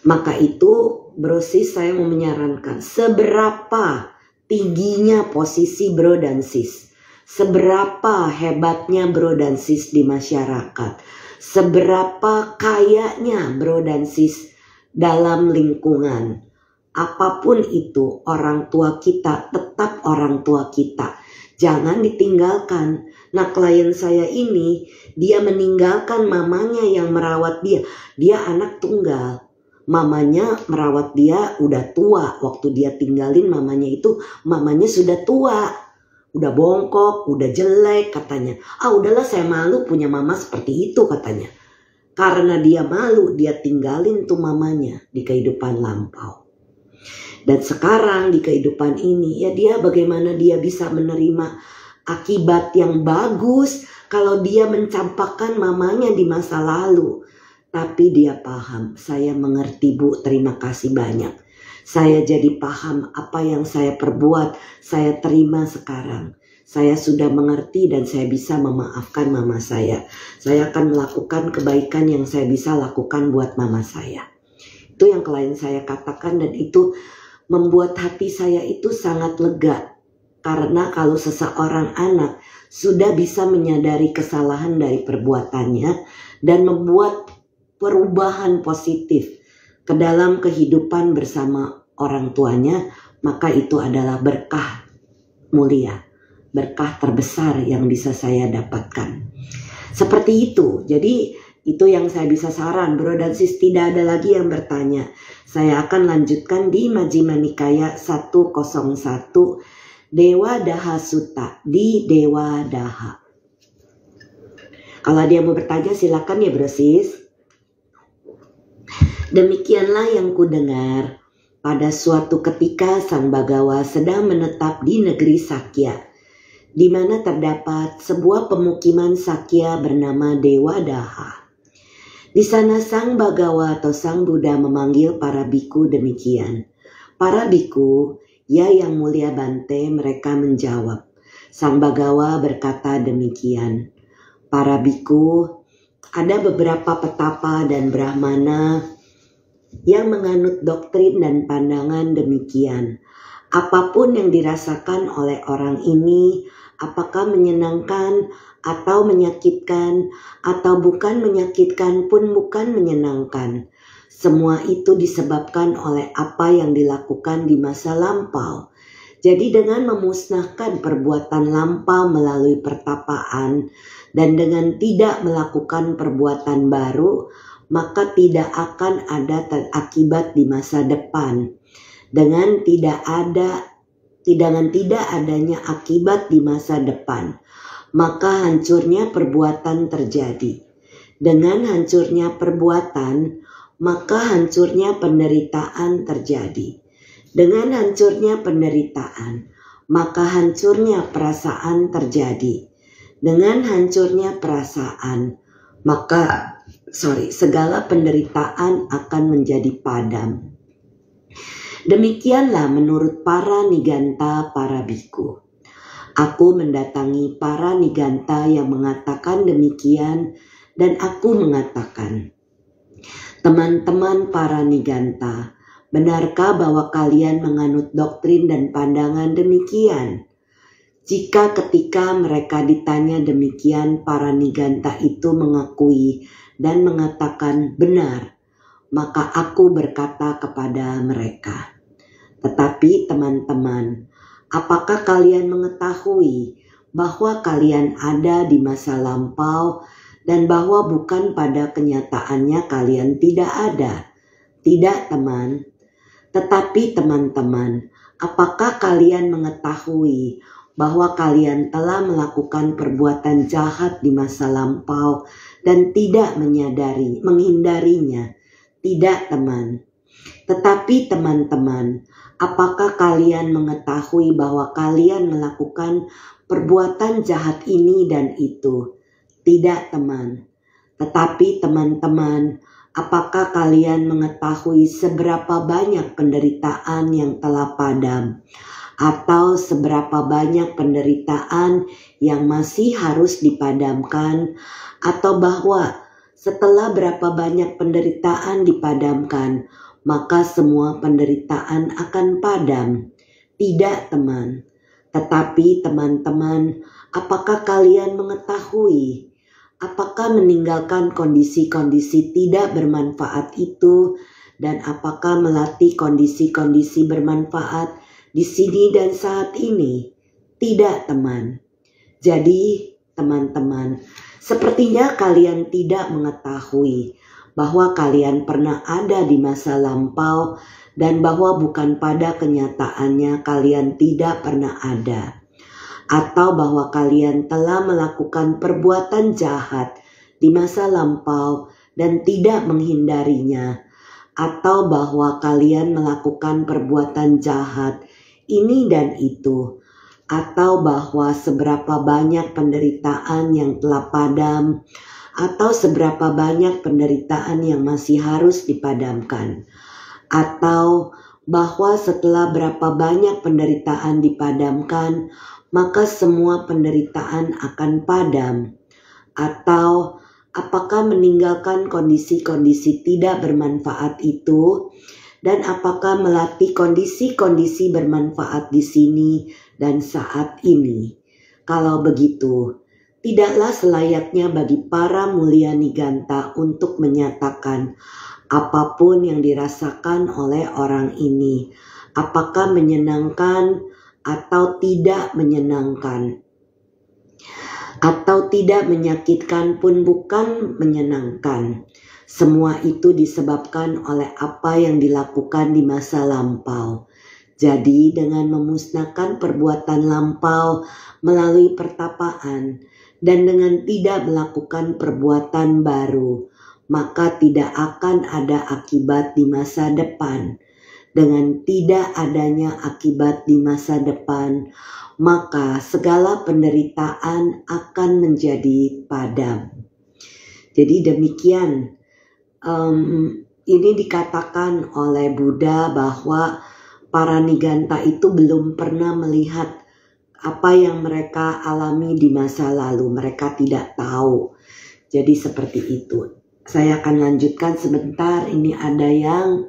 Maka itu Bro Sis, saya mau menyarankan, seberapa tingginya posisi Bro dan Sis, seberapa hebatnya Bro dan Sis di masyarakat, seberapa kayanya Bro dan Sis dalam lingkungan, apapun itu, orang tua kita tetap orang tua kita. Jangan ditinggalkan. Nah, klien saya ini, dia meninggalkan mamanya yang merawat dia. Dia anak tunggal. Mamanya merawat dia udah tua. Waktu dia tinggalin mamanya itu, mamanya sudah tua. Udah bongkok, udah jelek katanya. Udahlah, saya malu punya mama seperti itu katanya. Karena dia malu, dia tinggalin tuh mamanya di kehidupan lampau. Dan sekarang di kehidupan ini, ya dia bagaimana dia bisa menerima akibat yang bagus kalau dia mencampakkan mamanya di masa lalu. Tapi dia paham, saya mengerti Bu, terima kasih banyak. Saya jadi paham apa yang saya perbuat, saya terima sekarang. Saya sudah mengerti dan saya bisa memaafkan mama saya. Saya akan melakukan kebaikan yang saya bisa lakukan buat mama saya. Itu yang klien saya katakan, dan itu membuat hati saya itu sangat lega. Karena kalau seseorang anak sudah bisa menyadari kesalahan dari perbuatannya dan membuat perubahan positif ke dalam kehidupan bersama orang tuanya, maka itu adalah berkah mulia, berkah terbesar yang bisa saya dapatkan. Seperti itu. Jadi itu yang saya bisa saran, Bro dan Sis. Tidak ada lagi yang bertanya. Saya akan lanjutkan di Majjhima Nikaya 101 Dewa Daha Sutta, di Dewa Daha. Kalau dia mau bertanya silakan ya Bro Sis. Demikianlah yang kudengar. Pada suatu ketika Sang Bagawa sedang menetap di negeri Sakya, di mana terdapat sebuah pemukiman Sakya bernama Dewa Daha. Di sana Sang Bagawa atau Sang Buddha memanggil para biku demikian. Para biku, ya yang mulia Bante, mereka menjawab. Sang Bagawa berkata demikian. Para biku, ada beberapa petapa dan brahmana yang menganut doktrin dan pandangan demikian. Apapun yang dirasakan oleh orang ini, apakah menyenangkan atau menyakitkan, atau bukan menyakitkan pun bukan menyenangkan, semua itu disebabkan oleh apa yang dilakukan di masa lampau. Jadi dengan memusnahkan perbuatan lampau melalui pertapaan dan dengan tidak melakukan perbuatan baru, maka tidak akan ada akibat di masa depan. Dengan tidak adanya akibat di masa depan, maka hancurnya perbuatan terjadi. Dengan hancurnya perbuatan, maka hancurnya penderitaan terjadi. Dengan hancurnya penderitaan, maka hancurnya perasaan terjadi. Dengan hancurnya perasaan, maka segala penderitaan akan menjadi padam. Demikianlah menurut para niganta para biku. Aku mendatangi para niganta yang mengatakan demikian, dan aku mengatakan, teman-teman para niganta, benarkah bahwa kalian menganut doktrin dan pandangan demikian? Jika ketika mereka ditanya demikian, para niganta itu mengakui dan mengatakan benar, maka aku berkata kepada mereka, tetapi teman-teman, apakah kalian mengetahui bahwa kalian ada di masa lampau dan bahwa bukan pada kenyataannya kalian tidak ada? Tidak teman, tetapi teman-teman, apakah kalian mengetahui bahwa kalian telah melakukan perbuatan jahat di masa lampau dan tidak menghindarinya? Tidak teman. Tetapi teman-teman, apakah kalian mengetahui bahwa kalian melakukan perbuatan jahat ini dan itu? Tidak teman. Tetapi teman-teman, apakah kalian mengetahui seberapa banyak penderitaan yang telah padam? Atau seberapa banyak penderitaan yang masih harus dipadamkan, atau bahwa setelah berapa banyak penderitaan dipadamkan, maka semua penderitaan akan padam. Tidak, teman. Tetapi teman-teman, apakah kalian mengetahui? Apakah meninggalkan kondisi-kondisi tidak bermanfaat itu, dan apakah melatih kondisi-kondisi bermanfaat di sini dan saat ini? Tidak, teman. Jadi, teman-teman, sepertinya kalian tidak mengetahui bahwa kalian pernah ada di masa lampau dan bahwa bukan pada kenyataannya kalian tidak pernah ada. Atau bahwa kalian telah melakukan perbuatan jahat di masa lampau dan tidak menghindarinya. Atau bahwa kalian melakukan perbuatan jahat ini dan itu. Atau bahwa seberapa banyak penderitaan yang telah padam, atau seberapa banyak penderitaan yang masih harus dipadamkan, atau bahwa setelah berapa banyak penderitaan dipadamkan, maka semua penderitaan akan padam, atau apakah meninggalkan kondisi-kondisi tidak bermanfaat itu, dan apakah melatih kondisi-kondisi bermanfaat di sini dan saat ini. Kalau begitu, tidaklah selayaknya bagi para mulia Niganta untuk menyatakan apapun yang dirasakan oleh orang ini, apakah menyenangkan atau tidak menyenangkan, atau tidak menyakitkan pun bukan menyenangkan. Semua itu disebabkan oleh apa yang dilakukan di masa lampau. Jadi dengan memusnahkan perbuatan lampau melalui pertapaan, dan dengan tidak melakukan perbuatan baru, maka tidak akan ada akibat di masa depan. Dengan tidak adanya akibat di masa depan, maka segala penderitaan akan menjadi padam. Jadi demikian, ini dikatakan oleh Buddha bahwa para Niganta itu belum pernah melihat apa yang mereka alami di masa lalu. Mereka tidak tahu. Jadi seperti itu. Saya akan lanjutkan sebentar. Ini ada yang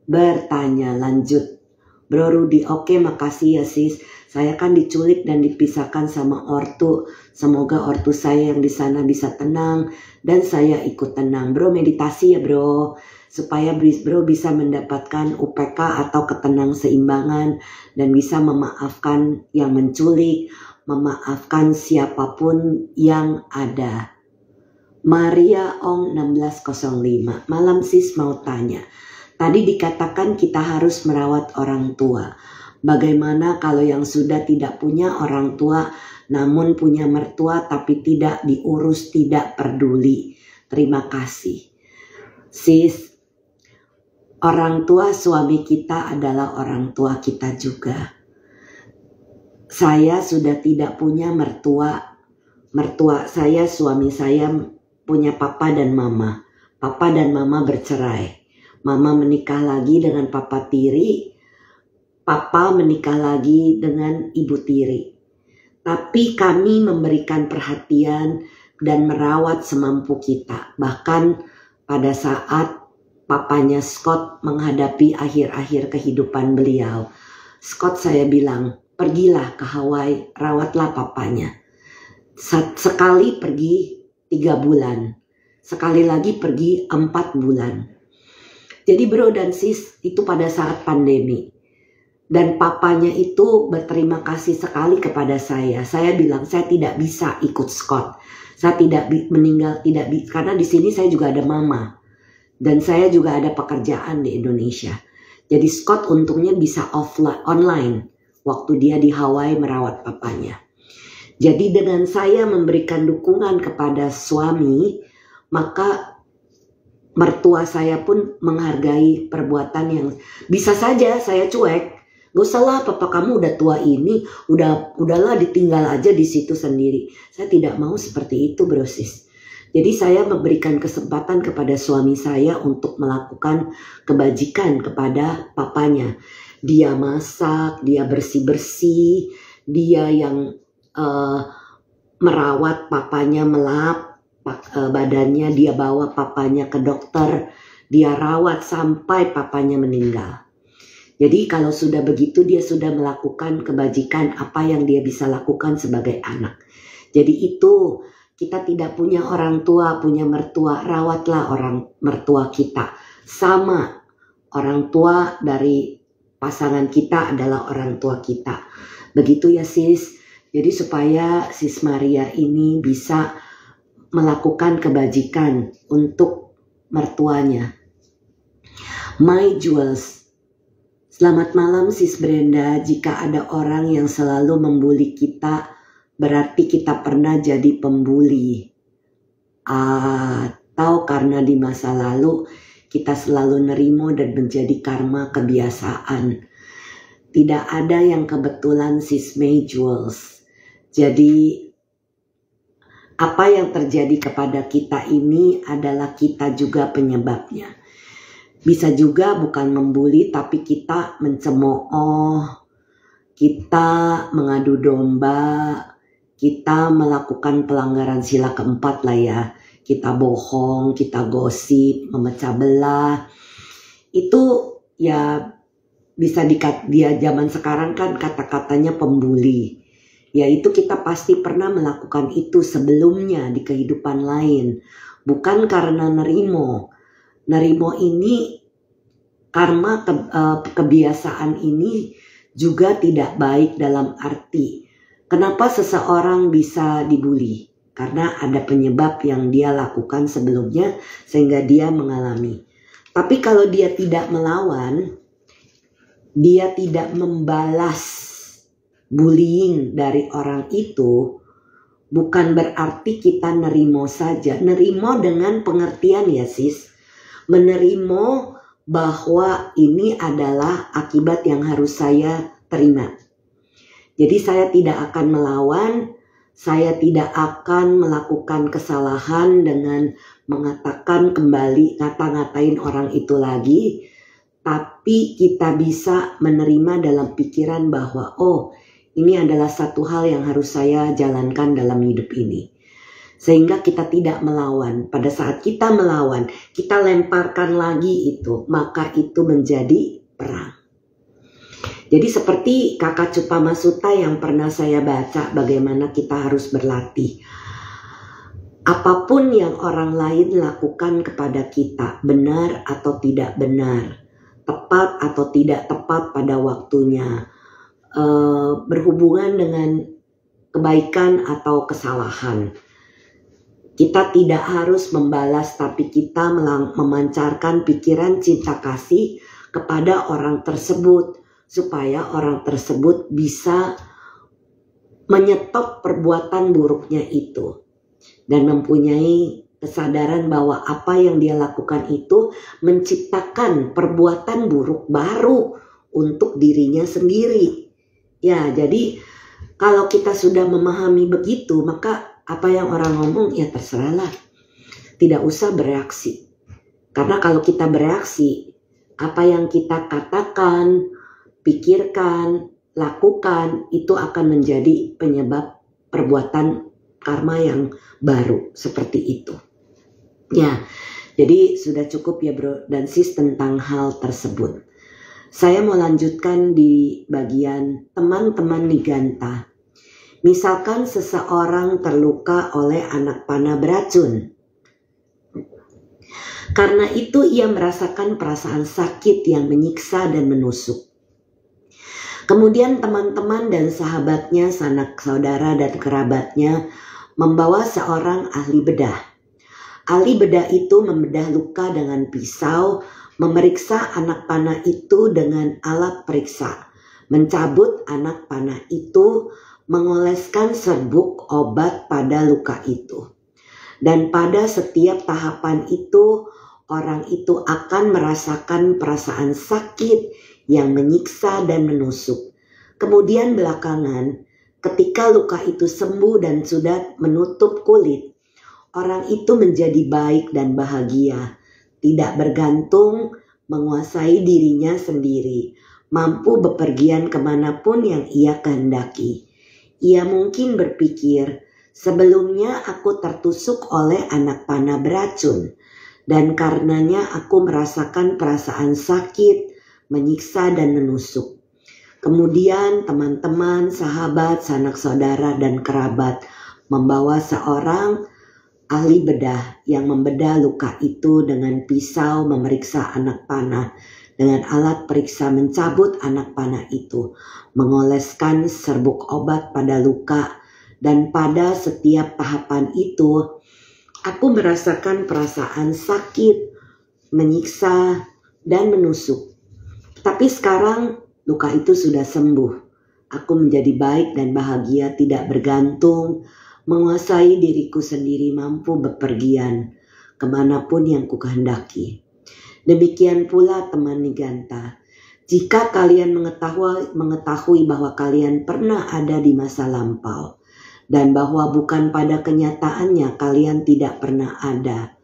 bertanya. Lanjut. Bro Rudi, oke, makasih ya sis. Saya kan diculik dan dipisahkan sama ortu. Semoga ortu saya yang di sana bisa tenang dan saya ikut tenang. Bro, meditasi ya bro, supaya bro bisa mendapatkan UPK atau ketenang seimbangan dan bisa memaafkan yang menculik, memaafkan siapapun yang ada. Maria Ong 1605, malam sis mau tanya. Tadi dikatakan kita harus merawat orang tua. Bagaimana kalau yang sudah tidak punya orang tua namun punya mertua tapi tidak diurus, tidak peduli? Terima kasih. Sis, orang tua suami kita adalah orang tua kita juga. Saya sudah tidak punya mertua. Mertua saya, suami saya punya papa dan mama. Papa dan mama bercerai. Mama menikah lagi dengan papa tiri. Papa menikah lagi dengan ibu tiri. Tapi kami memberikan perhatian dan merawat semampu kita. Bahkan pada saat papanya Scott menghadapi akhir-akhir kehidupan beliau, Scott saya bilang, pergilah ke Hawaii, rawatlah papanya. Sekali pergi 3 bulan, sekali lagi pergi 4 bulan. Jadi bro dan sis, itu pada saat pandemi. Dan papanya itu berterima kasih sekali kepada saya. Saya bilang saya tidak bisa ikut Scott. Saya tidak meninggal, karena di sini saya juga ada mama. Dan saya juga ada pekerjaan di Indonesia. Jadi Scott untungnya bisa online waktu dia di Hawaii merawat papanya. Jadi dengan saya memberikan dukungan kepada suami, maka mertua saya pun menghargai perbuatan yang bisa saja saya cuek. Gak usah lah, papa kamu udah tua ini, udahlah ditinggal aja di situ sendiri. Saya tidak mau seperti itu bro sis. Jadi saya memberikan kesempatan kepada suami saya untuk melakukan kebajikan kepada papanya. Dia masak, dia bersih-bersih, dia yang merawat papanya, melap badannya, dia bawa papanya ke dokter, dia rawat sampai papanya meninggal. Jadi kalau sudah begitu dia sudah melakukan kebajikan apa yang dia bisa lakukan sebagai anak. Jadi itu kita tidak punya orang tua, punya mertua, rawatlah orang mertua kita. Sama orang tua dari pasangan kita adalah orang tua kita. Begitu ya sis. Jadi supaya sis Maria ini bisa melakukan kebajikan untuk mertuanya. My jewels. Selamat malam sis Brenda. Jika ada orang yang selalu membuli kita, berarti kita pernah jadi pembuli. Atau karena di masa lalu kita selalu nerimo dan menjadi karma kebiasaan. Tidak ada yang kebetulan sis May Jules. Jadi apa yang terjadi kepada kita ini adalah kita juga penyebabnya. Bisa juga bukan membuli tapi kita mencemooh, kita mengadu domba, kita melakukan pelanggaran sila keempat lah ya. Kita bohong, kita gosip, memecah belah. Itu ya bisa dia zaman sekarang kan kata-katanya pembuli. Yaitu kita pasti pernah melakukan itu sebelumnya di kehidupan lain. Bukan karena nerimo. Nerimo ini karma kebiasaan ini juga tidak baik dalam arti. Kenapa seseorang bisa dibully? Karena ada penyebab yang dia lakukan sebelumnya sehingga dia mengalami. Tapi kalau dia tidak melawan, dia tidak membalas bullying dari orang itu, bukan berarti kita nerimo saja. Nerimo dengan pengertian ya sis. Menerimo bahwa ini adalah akibat yang harus saya terima. Jadi saya tidak akan melawan, saya tidak akan melakukan kesalahan dengan mengatakan kembali, ngata-ngatain orang itu lagi. Tapi kita bisa menerima dalam pikiran bahwa oh ini adalah satu hal yang harus saya jalankan dalam hidup ini. Sehingga kita tidak melawan. Pada saat kita melawan, kita lemparkan lagi itu. Maka itu menjadi perang. Jadi seperti Kakak Cupama Sutta yang pernah saya baca bagaimana kita harus berlatih. Apapun yang orang lain lakukan kepada kita, benar atau tidak benar, tepat atau tidak tepat pada waktunya, berhubungan dengan kebaikan atau kesalahan. Kita tidak harus membalas, tapi kita memancarkan pikiran cinta kasih kepada orang tersebut, supaya orang tersebut bisa menyetop perbuatan buruknya itu. Dan mempunyai kesadaran bahwa apa yang dia lakukan itu menciptakan perbuatan buruk baru untuk dirinya sendiri. Ya, jadi kalau kita sudah memahami begitu, maka apa yang orang ngomong ya terserahlah. Tidak usah bereaksi. Karena kalau kita bereaksi, apa yang kita katakan, pikirkan, lakukan, itu akan menjadi penyebab perbuatan karma yang baru seperti itu. Ya, jadi sudah cukup ya bro dan sis tentang hal tersebut. Saya mau lanjutkan di bagian teman-teman Niganta. Misalkan seseorang terluka oleh anak panah beracun. Karena itu ia merasakan perasaan sakit yang menyiksa dan menusuk. Kemudian teman-teman dan sahabatnya, sanak saudara dan kerabatnya membawa seorang ahli bedah. Ahli bedah itu membedah luka dengan pisau, memeriksa anak panah itu dengan alat periksa, mencabut anak panah itu, mengoleskan serbuk obat pada luka itu. Dan pada setiap tahapan itu, orang itu akan merasakan perasaan sakit yang menyiksa dan menusuk. Kemudian belakangan, ketika luka itu sembuh dan sudah menutup kulit, orang itu menjadi baik dan bahagia, tidak bergantung, menguasai dirinya sendiri, mampu bepergian kemanapun yang ia kehendaki. Ia mungkin berpikir, sebelumnya aku tertusuk oleh anak panah beracun. dan karenanya aku merasakan perasaan sakit, menyiksa dan menusuk. Kemudian teman-teman, sahabat, sanak saudara dan kerabat membawa seorang ahli bedah yang membedah luka itu dengan pisau, memeriksa anak panah, dengan alat periksa mencabut anak panah itu, mengoleskan serbuk obat pada luka, dan pada setiap tahapan itu aku merasakan perasaan sakit, menyiksa, dan menusuk. Tapi sekarang luka itu sudah sembuh. Aku menjadi baik dan bahagia, tidak bergantung, menguasai diriku sendiri, mampu bepergian kemanapun yang kukehendaki. Demikian pula teman Niganta. Jika kalian mengetahui bahwa kalian pernah ada di masa lampau, dan bahwa bukan pada kenyataannya kalian tidak pernah ada,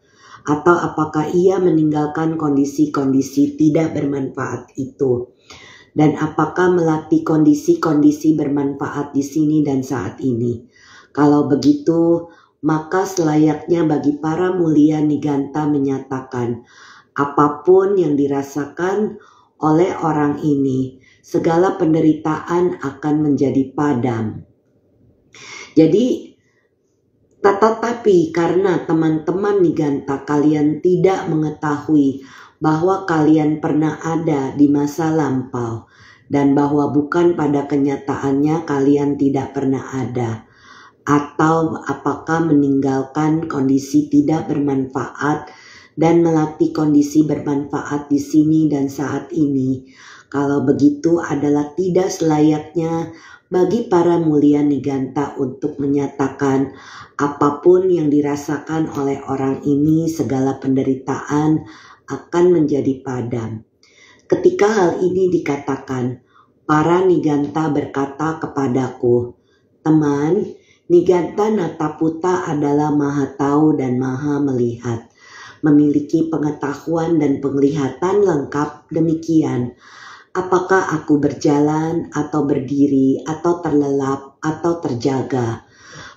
atau apakah ia meninggalkan kondisi-kondisi tidak bermanfaat itu, dan apakah melatih kondisi-kondisi bermanfaat di sini dan saat ini. Kalau begitu, maka selayaknya bagi para mulia Niganta menyatakan, apapun yang dirasakan oleh orang ini, segala penderitaan akan menjadi padam. Jadi, tetapi karena teman-teman Niganta kalian tidak mengetahui bahwa kalian pernah ada di masa lampau, dan bahwa bukan pada kenyataannya kalian tidak pernah ada, atau apakah meninggalkan kondisi tidak bermanfaat dan melatih kondisi bermanfaat di sini dan saat ini. Kalau begitu adalah tidak selayaknya bagi para mulia Niganta untuk menyatakan apapun yang dirasakan oleh orang ini, segala penderitaan akan menjadi padam. Ketika hal ini dikatakan, para Niganta berkata kepadaku, teman, Niganta Nataputa adalah maha tahu dan maha melihat, memiliki pengetahuan dan penglihatan lengkap demikian. Apakah aku berjalan atau berdiri atau terlelap atau terjaga?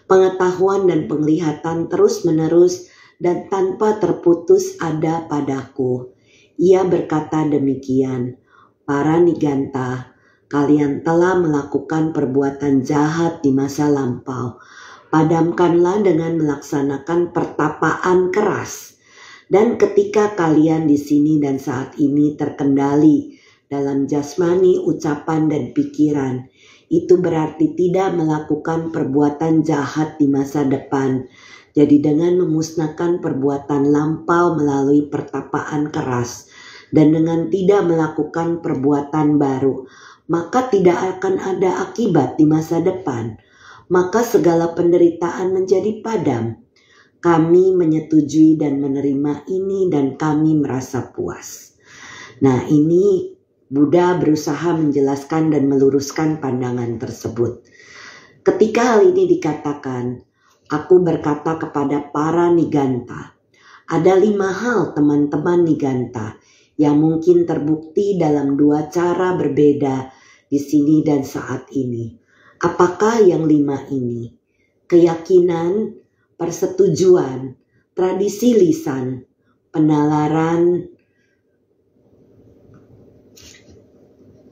Pengetahuan dan penglihatan terus-menerus dan tanpa terputus ada padaku. Ia berkata demikian, para Niganta, kalian telah melakukan perbuatan jahat di masa lampau. Padamkanlah dengan melaksanakan pertapaan keras. Dan ketika kalian di sini dan saat ini terkendali dalam jasmani, ucapan, dan pikiran, itu berarti tidak melakukan perbuatan jahat di masa depan. Jadi dengan memusnahkan perbuatan lampau melalui pertapaan keras, dan dengan tidak melakukan perbuatan baru, maka tidak akan ada akibat di masa depan. Maka segala penderitaan menjadi padam. Kami menyetujui dan menerima ini dan kami merasa puas. Nah, ini Buddha berusaha menjelaskan dan meluruskan pandangan tersebut. Ketika hal ini dikatakan, aku berkata kepada para Niganta, ada 5 hal teman-teman Niganta yang mungkin terbukti dalam 2 cara berbeda di sini dan saat ini. Apakah yang 5 ini? Keyakinan, persetujuan, tradisi lisan, penalaran,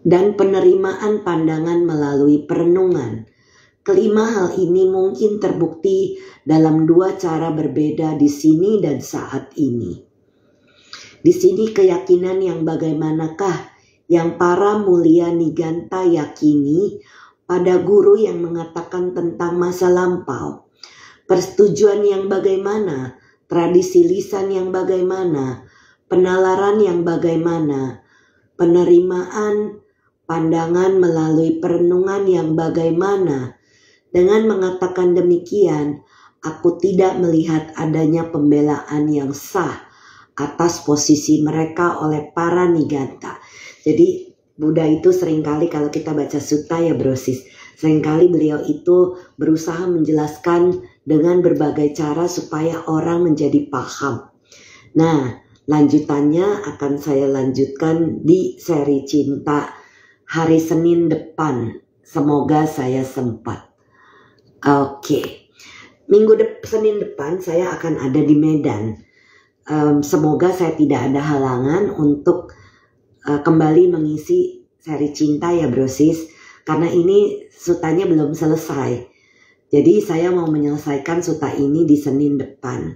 dan penerimaan pandangan melalui perenungan. Kelima hal ini mungkin terbukti dalam 2 cara berbeda di sini dan saat ini. Di sini keyakinan yang bagaimanakah yang para mulia Niganta yakini pada guru yang mengatakan tentang masa lampau? Persetujuan yang bagaimana? Tradisi lisan yang bagaimana? Penalaran yang bagaimana? Penerimaan pandangan melalui perenungan yang bagaimana? Dengan mengatakan demikian, aku tidak melihat adanya pembelaan yang sah atas posisi mereka oleh para Niganta. Jadi Buddha itu seringkali kalau kita baca sutta ya brosis, seringkali beliau itu berusaha menjelaskan dengan berbagai cara supaya orang menjadi paham. Nah, lanjutannya akan saya lanjutkan di seri Cinta hari Senin depan. Semoga saya sempat. Oke. Senin depan saya akan ada di Medan. semoga saya tidak ada halangan untuk kembali mengisi seri cinta ya Brosis, karena ini sutanya belum selesai. Jadi saya mau menyelesaikan suta ini di Senin depan.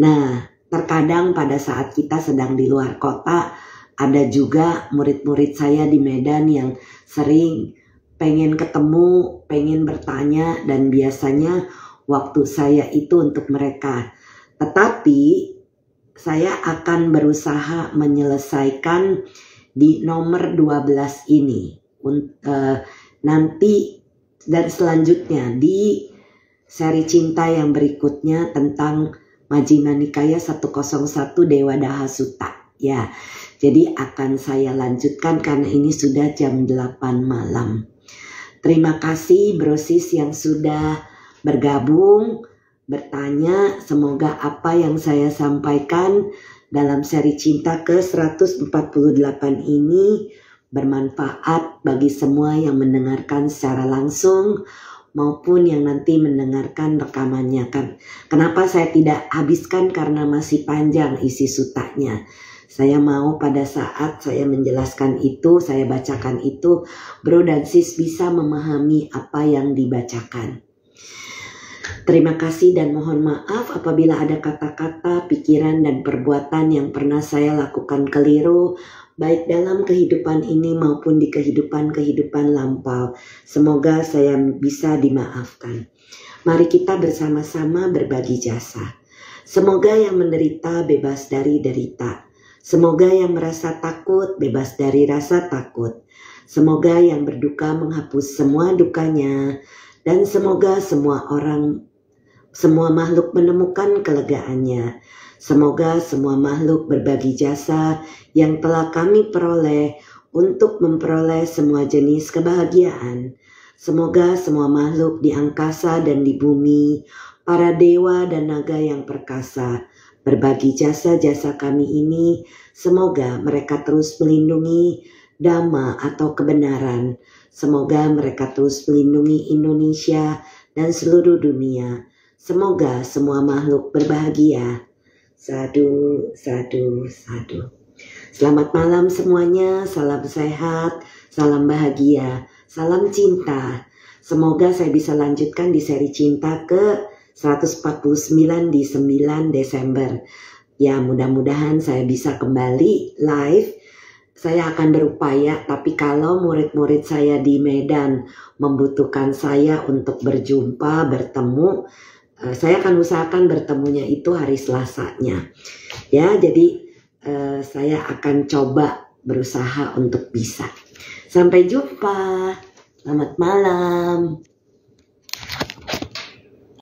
Nah, terkadang pada saat kita sedang di luar kota, ada juga murid-murid saya di Medan yang sering pengen ketemu, pengen bertanya, dan biasanya waktu saya itu untuk mereka. Tetapi saya akan berusaha menyelesaikan di nomor 12 ini. Nanti dan selanjutnya di seri cinta yang berikutnya tentang Majjhima Nikaya 101 Dewa Daha Sutta. Ya, jadi akan saya lanjutkan karena ini sudah jam 8 malam. Terima kasih Brosis yang sudah bergabung, bertanya. Semoga apa yang saya sampaikan dalam seri cinta ke-148 ini bermanfaat bagi semua yang mendengarkan secara langsung maupun yang nanti mendengarkan rekamannya. Kenapa saya tidak habiskan? Karena masih panjang isi sutanya. Saya mau pada saat saya menjelaskan itu, saya bacakan itu, bro dan sis bisa memahami apa yang dibacakan. Terima kasih dan mohon maaf apabila ada kata-kata, pikiran, dan perbuatan yang pernah saya lakukan keliru, baik dalam kehidupan ini maupun di kehidupan lampau. Semoga saya bisa dimaafkan. Mari kita bersama-sama berbagi jasa. Semoga yang menderita bebas dari derita. Semoga yang merasa takut bebas dari rasa takut. Semoga yang berduka menghapus semua dukanya. Dan semoga semua makhluk menemukan kelegaannya. Semoga semua makhluk berbagi jasa yang telah kami peroleh untuk memperoleh semua jenis kebahagiaan. Semoga semua makhluk di angkasa dan di bumi, para dewa dan naga yang perkasa, berbagi jasa-jasa kami ini. Semoga mereka terus melindungi dhamma atau kebenaran. Semoga mereka terus melindungi Indonesia dan seluruh dunia. Semoga semua makhluk berbahagia. Sadu, sadu, sadu. Selamat malam semuanya, salam sehat, salam bahagia, salam cinta. Semoga saya bisa lanjutkan di seri cinta ke 149 di 9 Desember. Ya, mudah-mudahan saya bisa kembali live. Saya akan berupaya, tapi kalau murid-murid saya di Medan membutuhkan saya untuk berjumpa, bertemu, saya akan usahakan bertemunya itu hari Selasanya. Ya, jadi saya akan coba berusaha untuk bisa. Sampai jumpa. Selamat malam.